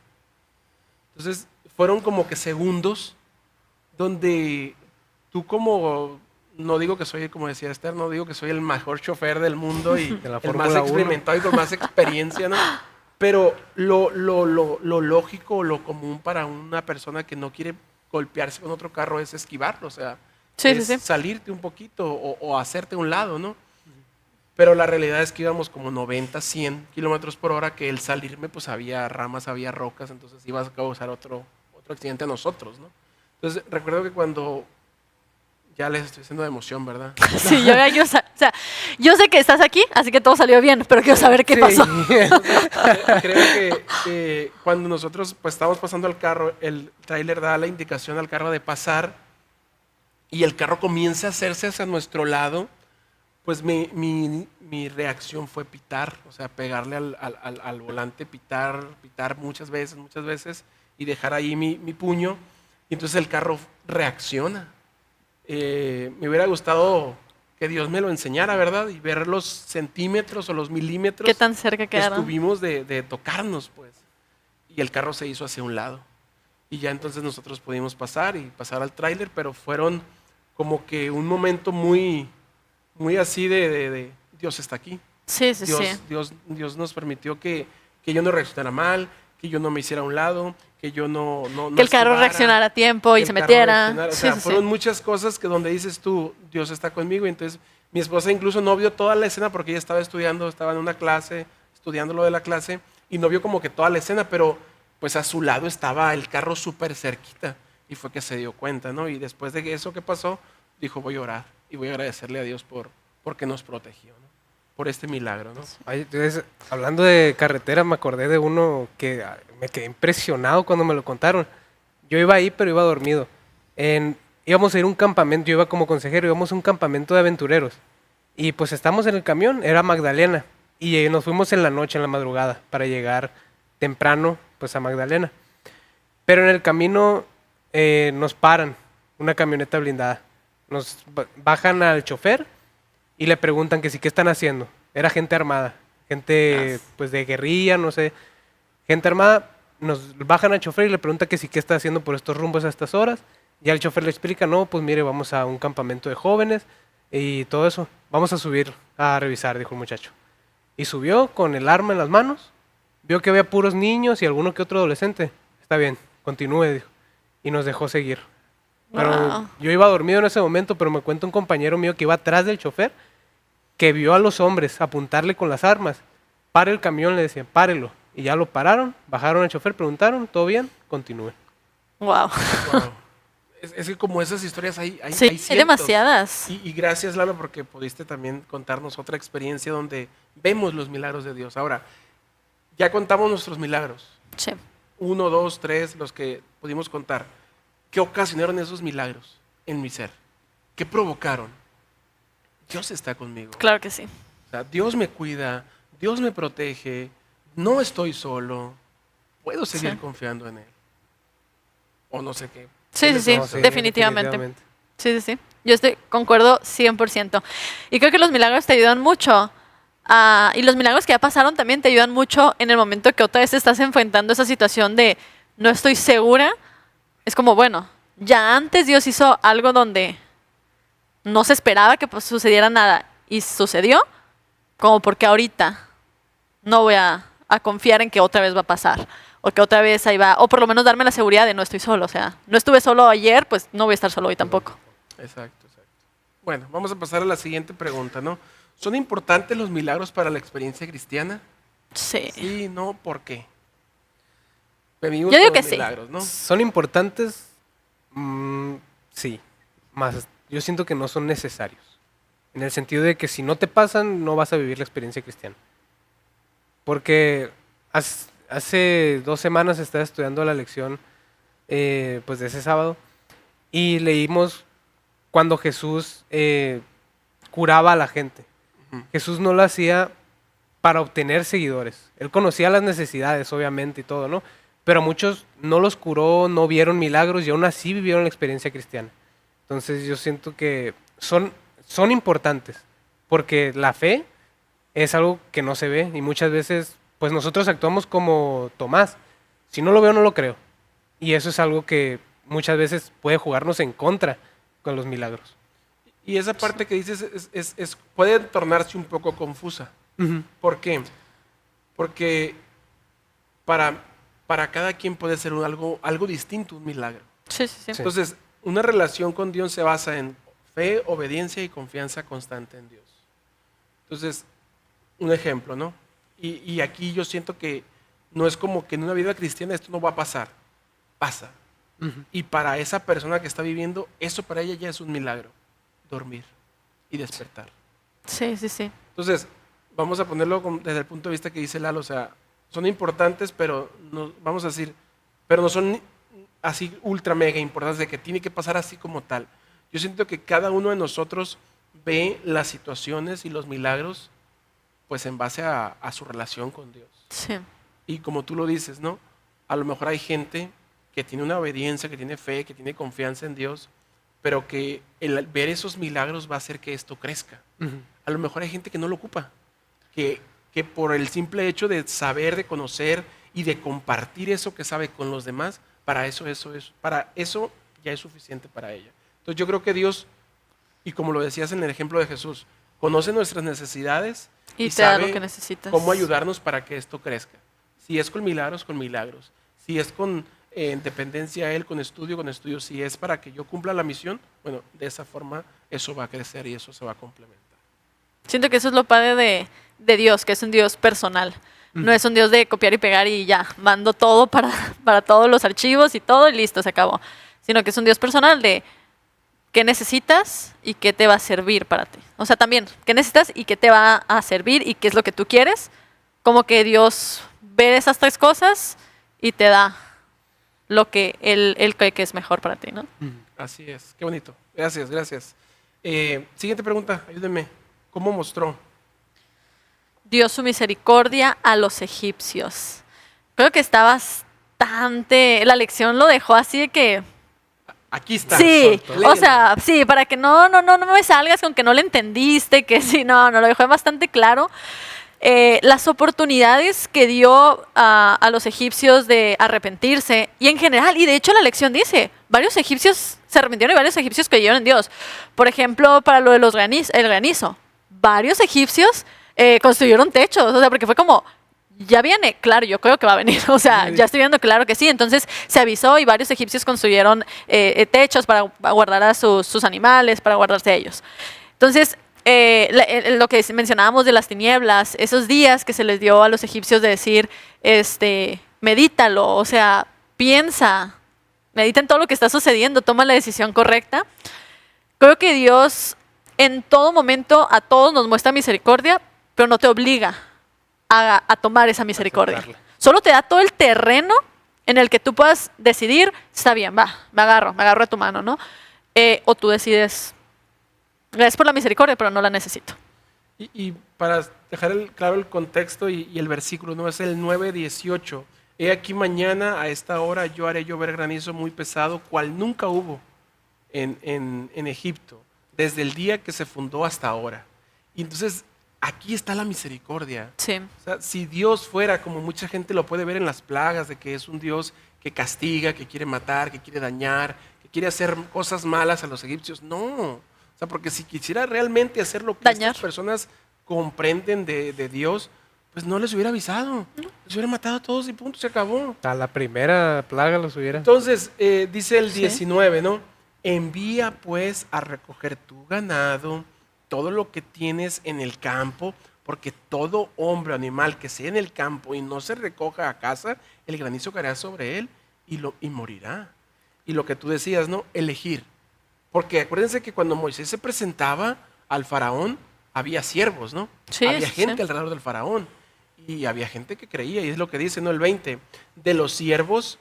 Entonces fueron como que segundos donde tú no digo que soy, como decía Esther, no digo que soy el mejor chofer del mundo y De la el más Fórmula 1. experimentado y con más experiencia, ¿no? Pero lo lógico, lo común para una persona que no quiere golpearse con otro carro es esquivarlo, o sea, es salirte un poquito o hacerte a un lado, ¿no? Pero la realidad es que íbamos como 90, 100 kilómetros por hora, que el salirme, pues había ramas, había rocas, entonces ibas a causar otro accidente a nosotros, ¿no? Entonces, recuerdo que cuando ya les estoy haciendo de emoción, ¿verdad? Sí, yo sé que estás aquí, así que todo salió bien, pero quiero saber qué pasó. Creo que cuando nosotros pues estábamos pasando al carro, el tráiler da la indicación al carro de pasar y el carro comienza a hacerse hacia nuestro lado, pues mi reacción fue pitar, o sea, pegarle al volante, pitar muchas veces y dejar ahí mi puño. Y entonces el carro reacciona. Me hubiera gustado que Dios me lo enseñara, ¿verdad? Y ver los centímetros o los milímetros ¿Qué tan cerca que quedaron? estuvimos de tocarnos, pues. Y el carro se hizo hacia un lado. Y ya entonces nosotros pudimos pasar al tráiler, pero fueron como que un momento muy, muy así de Dios está aquí. Sí. Dios nos permitió que yo no reaccionara mal, que yo no me hiciera a un lado, que yo no que el carro esquivara, reaccionara a tiempo y que se el carro metiera. reaccionara. O sea, fueron muchas cosas que donde dices tú, Dios está conmigo. Y entonces mi esposa incluso no vio toda la escena porque ella estaba estaba en una clase, estudiando lo de la clase, y no vio como que toda la escena, pero pues a su lado estaba el carro súper cerquita. Y fue que se dio cuenta, ¿no? Y después de eso que pasó, dijo, voy a orar y voy a agradecerle a Dios porque nos protegió, ¿no? por este milagro, ¿no? Ay, entonces, hablando de carretera, me acordé de uno que me quedé impresionado cuando me lo contaron. Yo iba ahí, pero iba dormido. Íbamos a ir a un campamento, yo iba como consejero, íbamos a un campamento de aventureros. Y pues estamos en el camión, era Magdalena. Y nos fuimos en la noche, en la madrugada, para llegar temprano pues a Magdalena. Pero en el camino nos paran, una camioneta blindada. Nos bajan al chofer y le preguntan que sí, ¿qué están haciendo? Era gente armada, gente pues de guerrilla, no sé. Gente armada, nos bajan al chofer y le preguntan que sí, ¿qué está haciendo por estos rumbos a estas horas? Ya el chofer le explica, no, pues mire, vamos a un campamento de jóvenes y todo eso. Vamos a subir a revisar, dijo el muchacho. Y subió con el arma en las manos, vio que había puros niños y alguno que otro adolescente. Está bien, continúe, dijo. Y nos dejó seguir. Pero Wow. yo iba dormido en ese momento, pero me cuenta un compañero mío que iba atrás del chofer, que vio a los hombres apuntarle con las armas. Pare el camión, le decían, párelo. Y ya lo pararon, bajaron al chofer, preguntaron, ¿todo bien? Continúe. Wow. Wow. Es que como esas historias hay Sí, hay cientos. demasiadas. Y gracias, Lalo, porque pudiste también contarnos otra experiencia donde vemos los milagros de Dios. Ahora, ya contamos nuestros milagros. Sí. 1, 2, 3, los que pudimos contar. ¿Qué ocasionaron esos milagros en mi ser? ¿Qué provocaron? Dios está conmigo. Claro que sí. O sea, Dios me cuida, Dios me protege, no estoy solo, puedo seguir Sí. confiando en Él. O no sé qué. Sí, sí, sí, No, sí, definitivamente. Sí, sí, sí. Yo concuerdo 100%. Y creo que los milagros te ayudan mucho. Y los milagros que ya pasaron también te ayudan mucho en el momento que otra vez te estás enfrentando a esa situación de no estoy segura. Es como, bueno, ya antes Dios hizo algo donde no se esperaba que pues, sucediera nada y sucedió, como porque ahorita no voy a confiar en que otra vez va a pasar. O que otra vez ahí va, o por lo menos darme la seguridad de no estoy solo. O sea, no estuve solo ayer, pues no voy a estar solo hoy tampoco. Exacto, exacto. Bueno, vamos a pasar a la siguiente pregunta, ¿no? ¿Son importantes los milagros para la experiencia cristiana? Sí. Sí, no, ¿por qué? Venimos Yo digo con que los sí. milagros, ¿no? ¿Son importantes? Sí. Más, yo siento que no son necesarios. En el sentido de que si no te pasan, no vas a vivir la experiencia cristiana. Porque hace 2 semanas estaba estudiando la lección pues de ese sábado y leímos cuando Jesús curaba a la gente. Ujú. Jesús no lo hacía para obtener seguidores. Él conocía las necesidades, obviamente, y todo, ¿no? Pero muchos no los curó, no vieron milagros y aún así vivieron la experiencia cristiana. Entonces yo siento que son importantes, porque la fe es algo que no se ve y muchas veces pues nosotros actuamos como Tomás. Si no lo veo, no lo creo. Y eso es algo que muchas veces puede jugarnos en contra con los milagros. Y esa parte que dices puede tornarse un poco confusa. Ujú. ¿Por qué? Porque para cada quien puede ser algo distinto, un milagro. Sí, sí, sí. Sí. Entonces, una relación con Dios se basa en fe, obediencia y confianza constante en Dios. Entonces, un ejemplo, ¿no? Y aquí yo siento que no es como que en una vida cristiana esto no va a pasar. Pasa. Ujú. Y para esa persona que está viviendo, eso para ella ya es un milagro. Dormir y despertar. Sí, sí, sí. Entonces, vamos a ponerlo desde el punto de vista que dice Lalo, o sea, son importantes, pero no, vamos a decir, pero no son así ultra mega importantes de que tiene que pasar así como tal. Yo siento que cada uno de nosotros ve las situaciones y los milagros pues en base a su relación con Dios. Sí. Y como tú lo dices, ¿no? A lo mejor hay gente que tiene una obediencia, que tiene fe, que tiene confianza en Dios, pero que el ver esos milagros va a hacer que esto crezca. Ujú. A lo mejor hay gente que no lo ocupa, que por el simple hecho de saber, de conocer y de compartir eso que sabe con los demás, para eso ya es suficiente para ella. Entonces yo creo que Dios, y como lo decías en el ejemplo de Jesús, conoce nuestras necesidades Y te da sabe lo que necesitas. cómo ayudarnos para que esto crezca. Si es con milagros, con milagros. Si es con dependencia a Él, con estudio. Si es para que yo cumpla la misión, bueno, de esa forma eso va a crecer y eso se va a complementar. Siento que eso es lo padre de Dios, que es un Dios personal. No es un Dios de copiar y pegar y ya, mando todo para todos los archivos y todo y listo, se acabó. Sino que es un Dios personal de qué necesitas y qué te va a servir para ti. O sea, también, qué necesitas y qué te va a servir y qué es lo que tú quieres. Como que Dios ve esas tres cosas y te da lo que Él cree que es mejor para ti, ¿no? Así es, qué bonito. Gracias, gracias. Siguiente pregunta, ayúdenme. ¿Cómo mostró? Dio su misericordia a los egipcios. Creo que está bastante... La lección lo dejó así de que... Aquí está. Sí, Léelo. o sea, sí, para que no me salgas con que no le entendiste, que sí, no, lo dejó bastante claro. Las oportunidades que dio a los egipcios de arrepentirse, y en general, y de hecho la lección dice, varios egipcios se arrepintieron y varios egipcios creyeron en Dios. Por ejemplo, para lo de el granizo, varios egipcios construyeron techos, o sea, porque fue como... Ya viene, claro, yo creo que va a venir, o sea, ya estoy viendo claro que sí, entonces se avisó y varios egipcios construyeron techos para guardar a sus animales, para guardarse a ellos. Entonces, lo que mencionábamos de las tinieblas, esos días que se les dio a los egipcios de decir, medítalo, o sea, piensa, medita en todo lo que está sucediendo, toma la decisión correcta. Creo que Dios en todo momento a todos nos muestra misericordia, pero no te obliga a tomar esa misericordia. Aceptarla. Solo te da todo el terreno en el que tú puedas decidir, está bien, va, me agarro a tu mano, ¿no? O tú decides, gracias por la misericordia, pero no la necesito. Y para dejar claro el contexto y el versículo, ¿no? Es el 9:18. He aquí mañana a esta hora yo haré llover granizo muy pesado, cual nunca hubo en Egipto, desde el día que se fundó hasta ahora. Y entonces aquí está la misericordia. Sí. O sea, si Dios fuera, como mucha gente lo puede ver en las plagas, de que es un Dios que castiga, que quiere matar, que quiere dañar, que quiere hacer cosas malas a los egipcios, no. O sea, porque si quisiera realmente hacer lo que Dañar. estas personas comprenden de Dios, pues no les hubiera avisado. Les hubiera matado a todos y punto, se acabó. A la primera plaga los hubiera. Entonces, dice el Sí. 19, ¿no? Envía pues a recoger tu ganado, todo lo que tienes en el campo, porque todo hombre o animal que sea en el campo y no se recoja a casa, el granizo caerá sobre él y morirá. Y lo que tú decías, ¿no? Elegir. Porque acuérdense que cuando Moisés se presentaba al faraón, había siervos, ¿no? Sí, había sí, gente sí. alrededor del faraón. Y había gente que creía, y es lo que dice, ¿no? El 20. De los siervos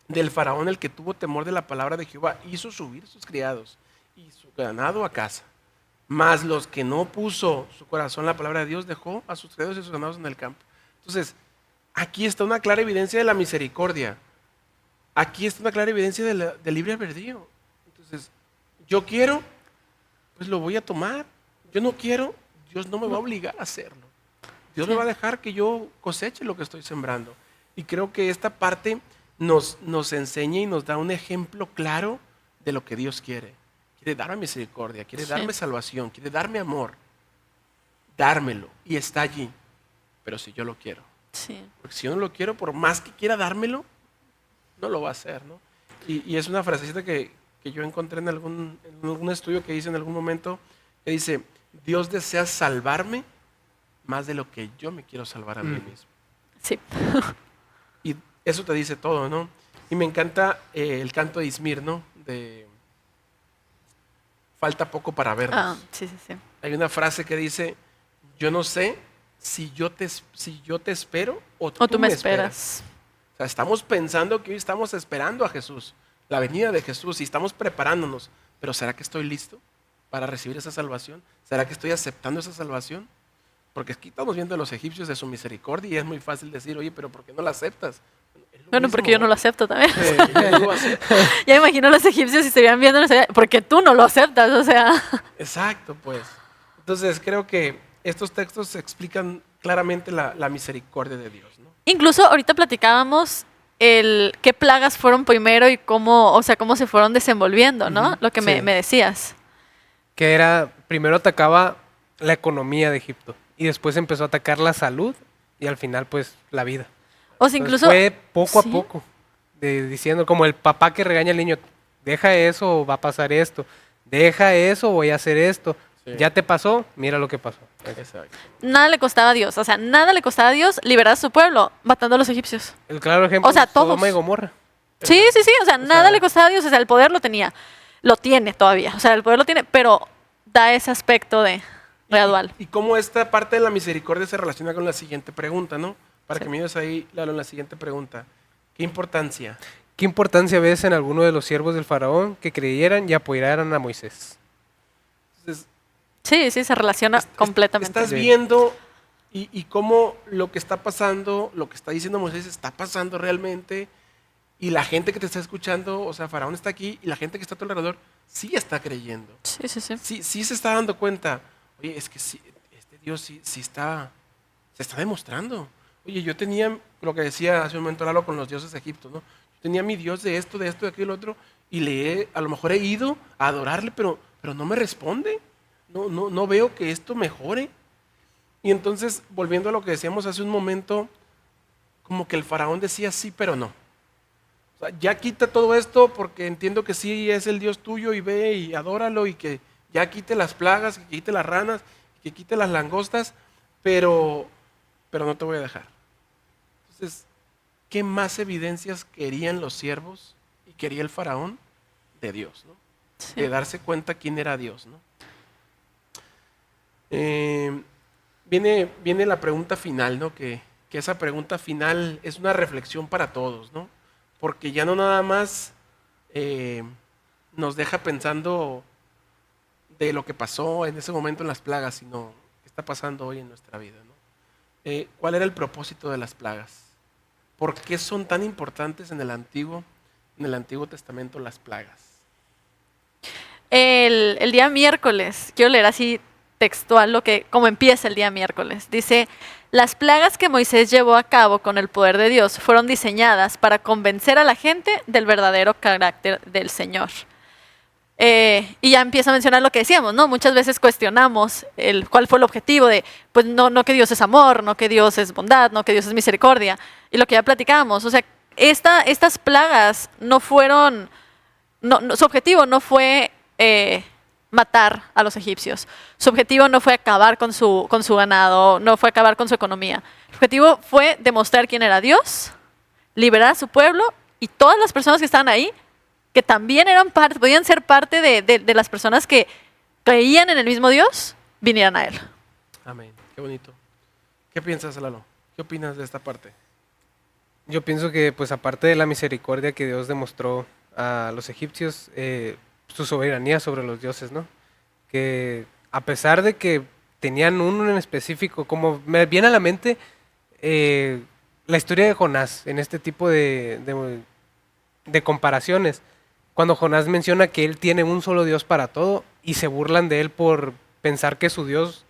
del faraón, el que tuvo temor de la palabra de Jehová, hizo subir sus criados y su ganado a casa. Mas los que no puso su corazón en la palabra de Dios, dejó a sus criados y sus ganados en el campo. Entonces, aquí está una clara evidencia de la misericordia. Aquí está una clara evidencia del libre albedrío. Entonces, yo quiero, pues lo voy a tomar. Yo no quiero, Dios no me va a obligar a hacerlo. Dios me va a dejar que yo coseche lo que estoy sembrando. Y creo que esta parte nos enseña y nos da un ejemplo claro de lo que Dios quiere. Quiere darme misericordia, quiere Sí. darme salvación, quiere darme amor. Dármelo. Y está allí. Pero si yo lo quiero. Sí. Porque si yo no lo quiero, por más que quiera dármelo, no lo va a hacer, ¿no? Y es una frasecita que yo encontré en algún estudio que hice en algún momento, que dice, Dios desea salvarme más de lo que yo me quiero salvar a mí mismo. Sí. Y eso te dice todo, ¿no? Y me encanta el canto de Ismir, ¿no? De falta poco para vernos. Ah, sí. Hay una frase que dice, yo no sé si yo te espero o O tú me esperas. O sea, estamos pensando que hoy estamos esperando a Jesús, la venida de Jesús, y estamos preparándonos. Pero ¿será que estoy listo para recibir esa salvación? ¿Será que estoy aceptando esa salvación? Porque aquí estamos viendo a los egipcios de su misericordia y es muy fácil decir, oye, pero ¿por qué no la aceptas? Es lo Bueno, mismo. porque yo no lo acepto también. Yo lo acepto. Ya imagino a los egipcios si estarían viendo, porque tú no lo aceptas, o sea. Exacto, pues. Entonces creo que estos textos explican claramente la misericordia de Dios, ¿no? Incluso ahorita platicábamos qué plagas fueron primero y cómo, o sea, cómo se fueron desenvolviendo, ¿no? Ujú, Lo que sí. me decías. Que era, primero atacaba la economía de Egipto y después empezó a atacar la salud y al final pues la vida. O sea, Entonces, incluso... fue poco Sí. a poco, diciendo como el papá que regaña al niño, deja eso o va a pasar esto, deja eso o voy a hacer esto. Sí. Ya te pasó, mira lo que pasó. Exacto. Nada le costaba a Dios, o sea, nada le costaba a Dios liberar a su pueblo matando a los egipcios. El claro ejemplo O sea, es Sodoma todos. y Gomorra. Sí, o sea, nada sea, le costaba a Dios, o sea, el poder lo tenía. lo tiene todavía, o sea, el poder lo tiene, pero da ese aspecto de gradual. Y cómo esta parte de la misericordia se relaciona con la siguiente pregunta, ¿no? Para que me ayudes ahí, Lalo, en la siguiente pregunta. ¿Qué importancia? ¿Qué importancia ves en alguno de los siervos del faraón que creyeran y apoyaran a Moisés? Entonces, Sí, sí, se relaciona completamente. estás viendo y cómo lo que está pasando, lo que está diciendo Moisés está pasando realmente, y la gente que te está escuchando, o sea, Faraón está aquí y la gente que está a tu alrededor sí está creyendo. Sí, sí, sí. Sí se está dando cuenta. Oye, es que sí, este Dios sí está, se está demostrando. Oye, yo tenía lo que decía hace un momento Lalo con los dioses de Egipto, ¿no? Yo tenía mi Dios de esto, de aquello, otro, y a lo mejor he ido a adorarle, pero no me responde. No veo que esto mejore. Y entonces, volviendo a lo que decíamos hace un momento, como que el faraón decía sí, pero no. O sea, ya quita todo esto porque entiendo que sí es el Dios tuyo y ve y adóralo y que ya quite las plagas, que quite las ranas, que quite las langostas, pero no te voy a dejar. Entonces, ¿qué más evidencias querían los siervos y quería el faraón de Dios, ¿no? Sí. De darse cuenta quién era Dios, ¿no? Viene la pregunta final, ¿no? Que esa pregunta final es una reflexión para todos, ¿no? Porque ya no nada más nos deja pensando de lo que pasó en ese momento en las plagas, sino qué está pasando hoy en nuestra vida, ¿no? ¿Cuál era el propósito de las plagas? ¿Por qué son tan importantes en el Antiguo Testamento las plagas? El día miércoles, quiero leer así textual cómo empieza el día miércoles. Dice, las plagas que Moisés llevó a cabo con el poder de Dios fueron diseñadas para convencer a la gente del verdadero carácter del Señor. Y ya empieza a mencionar lo que decíamos, ¿no? Muchas veces cuestionamos cuál fue el objetivo de, pues no que Dios es amor, no que Dios es bondad, no que Dios es misericordia. Y lo que ya platicábamos, o sea, estas plagas no fueron, su objetivo no fue matar a los egipcios. Su objetivo no fue acabar con su ganado, no fue acabar con su economía. El objetivo fue demostrar quién era Dios, liberar a su pueblo y todas las personas que estaban ahí, que también podían ser parte de las personas que creían en el mismo Dios, vinieran a Él. Amén. Qué bonito. ¿Qué piensas, Lalo? ¿Qué opinas de esta parte? Yo pienso que, pues, aparte de la misericordia que Dios demostró a los egipcios, su soberanía sobre los dioses, ¿no? Que a pesar de que tenían uno en específico, como me viene a la mente la historia de Jonás en este tipo de comparaciones, cuando Jonás menciona que él tiene un solo Dios para todo y se burlan de él por pensar que su Dios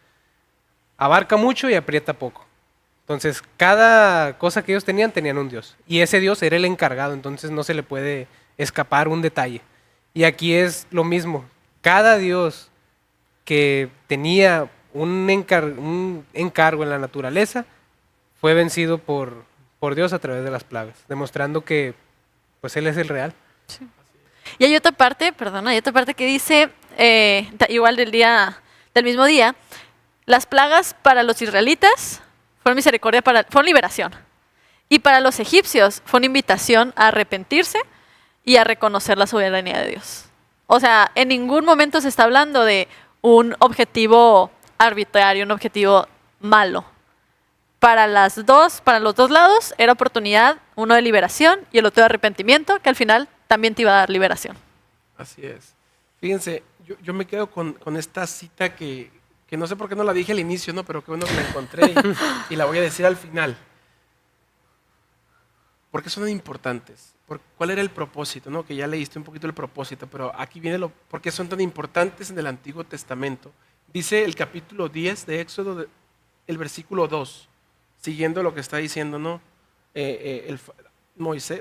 abarca mucho y aprieta poco. Entonces, cada cosa que ellos tenían un Dios. Y ese Dios era el encargado, entonces no se le puede escapar un detalle. Y aquí es lo mismo. Cada Dios que tenía un encargo en la naturaleza fue vencido por Dios a través de las plagas, demostrando que pues Él es el real. Sí. Y hay otra parte, que dice, igual del mismo día, las plagas para los israelitas fueron misericordia, fueron liberación. Y para los egipcios fue una invitación a arrepentirse y a reconocer la soberanía de Dios. O sea, en ningún momento se está hablando de un objetivo arbitrario, un objetivo malo. Para los dos lados era oportunidad, uno de liberación y el otro de arrepentimiento, que al final también te iba a dar liberación. Así es. Fíjense, yo me quedo con esta cita que no sé por qué no la dije al inicio, ¿no? Pero qué bueno que la encontré y la voy a decir al final. ¿Por qué son importantes? ¿Cuál era el propósito? ¿No? Que ya leíste un poquito el propósito, pero aquí viene por qué son tan importantes en el Antiguo Testamento. Dice el capítulo 10 de Éxodo, el versículo 2, siguiendo lo que está diciendo, ¿no?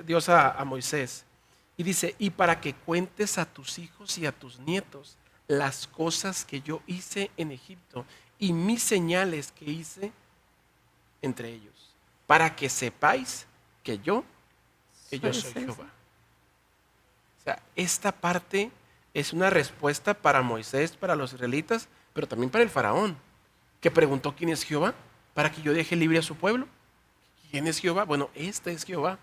Dios a Moisés. Y dice, y para que cuentes a tus hijos y a tus nietos las cosas que yo hice en Egipto y mis señales que hice entre ellos, para que sepáis que yo soy Jehová. O sea, esta parte es una respuesta para Moisés, para los israelitas, pero también para el faraón, que preguntó quién es Jehová, para que yo deje libre a su pueblo. ¿Quién es Jehová? Bueno, este es Jehová.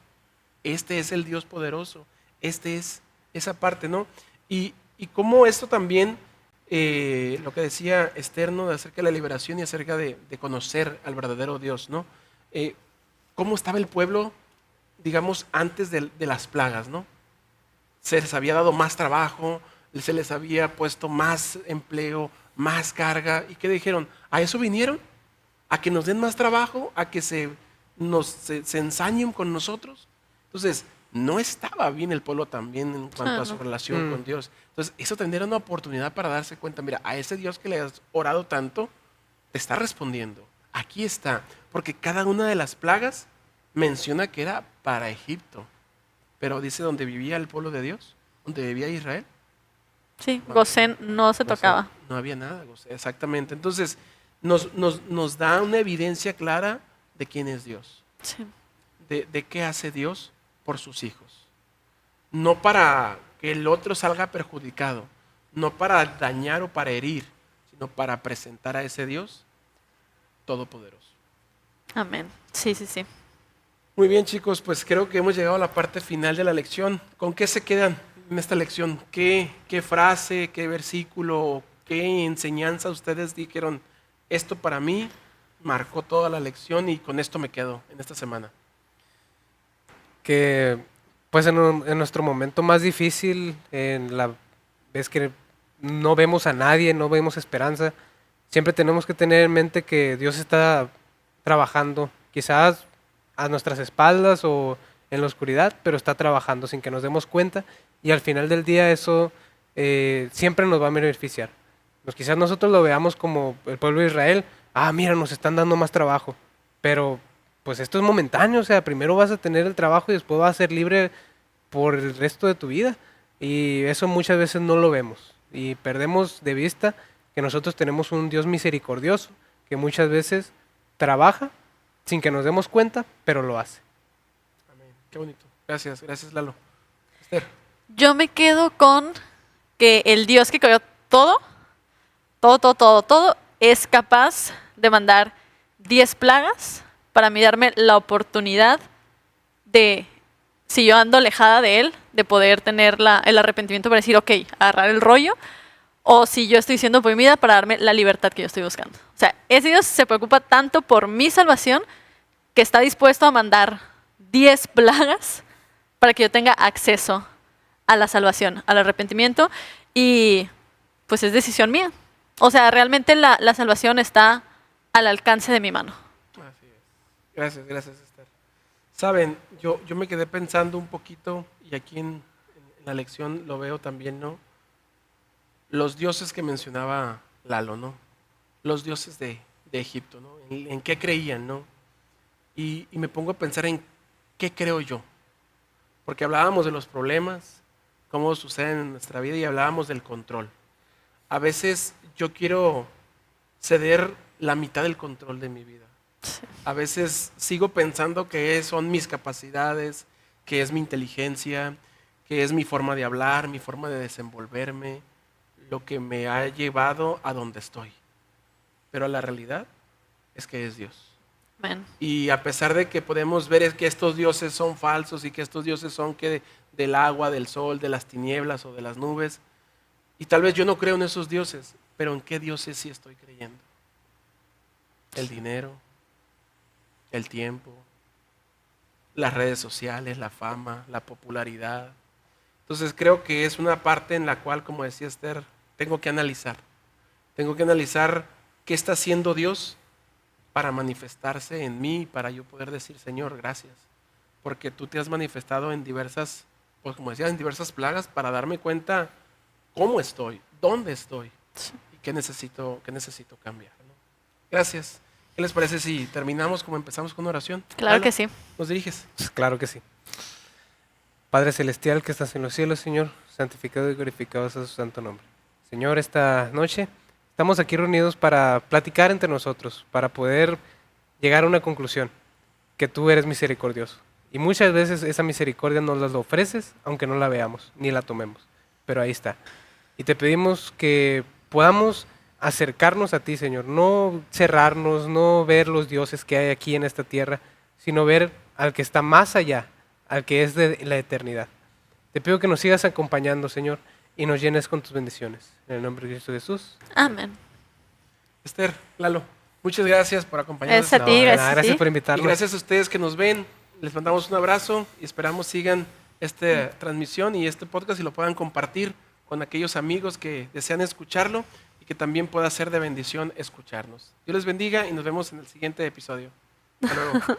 Este es el Dios poderoso. Este es esa parte, ¿no? Y Y cómo esto también, lo que decía Esther, ¿no? Acerca de la liberación y acerca de conocer al verdadero Dios, ¿no? Cómo estaba el pueblo, digamos, antes de las plagas, ¿no? Se les había dado más trabajo, se les había puesto más empleo, más carga. ¿Y qué dijeron? ¿A eso vinieron? ¿A que nos den más trabajo? ¿A que se ensañen con nosotros? Entonces, no estaba bien el pueblo también en cuanto a su relación con Dios. Entonces, eso tendría una oportunidad para darse cuenta, mira, a ese Dios que le has orado tanto, te está respondiendo. Aquí está. Porque cada una de las plagas menciona que era para Egipto. Pero dice donde vivía el pueblo de Dios, donde vivía Israel. Sí, Gosén no se tocaba. No había nada, exactamente. Entonces, nos da una evidencia clara de quién es Dios. Sí. De qué hace Dios por sus hijos. No para que el otro salga perjudicado, no para dañar o para herir, sino para presentar a ese Dios todopoderoso. Amén. Sí, sí, sí. Muy bien, chicos, pues creo que hemos llegado a la parte final de la lección. ¿Con qué se quedan en esta lección? ¿Qué frase, qué versículo, qué enseñanza ustedes dijeron? Esto para mí marcó toda la lección y con esto me quedo en esta semana. Que pues en nuestro momento más difícil, en la vez que no vemos a nadie, no vemos esperanza, siempre tenemos que tener en mente que Dios está trabajando, quizás a nuestras espaldas o en la oscuridad, pero está trabajando sin que nos demos cuenta, y al final del día eso siempre nos va a beneficiar. Quizás nosotros lo veamos como el pueblo de Israel, mira, nos están dando más trabajo, pero pues esto es momentáneo, o sea, primero vas a tener el trabajo y después vas a ser libre por el resto de tu vida, y eso muchas veces no lo vemos, y perdemos de vista que nosotros tenemos un Dios misericordioso, que muchas veces trabaja sin que nos demos cuenta, pero lo hace. Amén. Qué bonito. Gracias, gracias Lalo. Esther. Yo me quedo con que el Dios que creó todo, es capaz de mandar 10 plagas para mí darme la oportunidad de, si yo ando alejada de Él, de poder tener el arrepentimiento para decir, ok, agarrar el rollo, o si yo estoy siendo oprimida para darme la libertad que yo estoy buscando. O sea, ese Dios se preocupa tanto por mi salvación que está dispuesto a mandar 10 plagas para que yo tenga acceso a la salvación, al arrepentimiento, y pues es decisión mía. O sea, realmente la salvación está al alcance de mi mano. Así es. Gracias Esther. Saben, yo me quedé pensando un poquito, y aquí en la lección lo veo también, ¿no? Los dioses que mencionaba Lalo, ¿no? Los dioses de Egipto, ¿no? ¿En qué creían, no? Y me pongo a pensar en qué creo yo. Porque hablábamos de los problemas, cómo suceden en nuestra vida, y hablábamos del control. A veces yo quiero ceder la mitad del control de mi vida. A veces sigo pensando que son mis capacidades, que es mi inteligencia, que es mi forma de hablar, mi forma de desenvolverme, lo que me ha llevado a donde estoy. Pero la realidad es que es Dios. Amén. Y a pesar de que podemos ver que estos dioses son falsos y que estos dioses son que del agua, del sol, de las tinieblas o de las nubes, y tal vez yo no creo en esos dioses, pero ¿en qué dioses sí estoy creyendo? El dinero, el tiempo, las redes sociales, la fama, la popularidad. Entonces creo que es una parte en la cual, como decía Esther, tengo que analizar. Tengo que analizar qué está haciendo Dios para manifestarse en mí, para yo poder decir, Señor, gracias. Porque tú te has manifestado en diversas, pues como decía, en diversas plagas para darme cuenta cómo estoy, dónde estoy y qué necesito cambiar, ¿no? Gracias. ¿Qué les parece si terminamos como empezamos con una oración? Claro Lalo, que sí. ¿nos diriges? Claro que sí. Padre Celestial que estás en los cielos, Señor, santificado y glorificado sea su santo nombre. Señor, esta noche estamos aquí reunidos para platicar entre nosotros, para poder llegar a una conclusión, que tú eres misericordioso. Y muchas veces esa misericordia nos la ofreces, aunque no la veamos, ni la tomemos. Pero ahí está. Y te pedimos que podamos acercarnos a ti, Señor, no cerrarnos, no ver los dioses que hay aquí en esta tierra, sino ver al que está más allá, al que es de la eternidad. Te pido que nos sigas acompañando, Señor, y nos llenes con tus bendiciones. En el nombre de Cristo Jesús. Amén. Esther, Lalo, muchas gracias por acompañarnos. Gracias a ti, de gracias nada, a gracias ti. por Y invitarnos. gracias a ustedes que nos ven. Les mandamos un abrazo y esperamos sigan esta transmisión y este podcast y lo puedan compartir con aquellos amigos que desean escucharlo y que también pueda ser de bendición escucharnos. Dios les bendiga y nos vemos en el siguiente episodio. Hasta luego.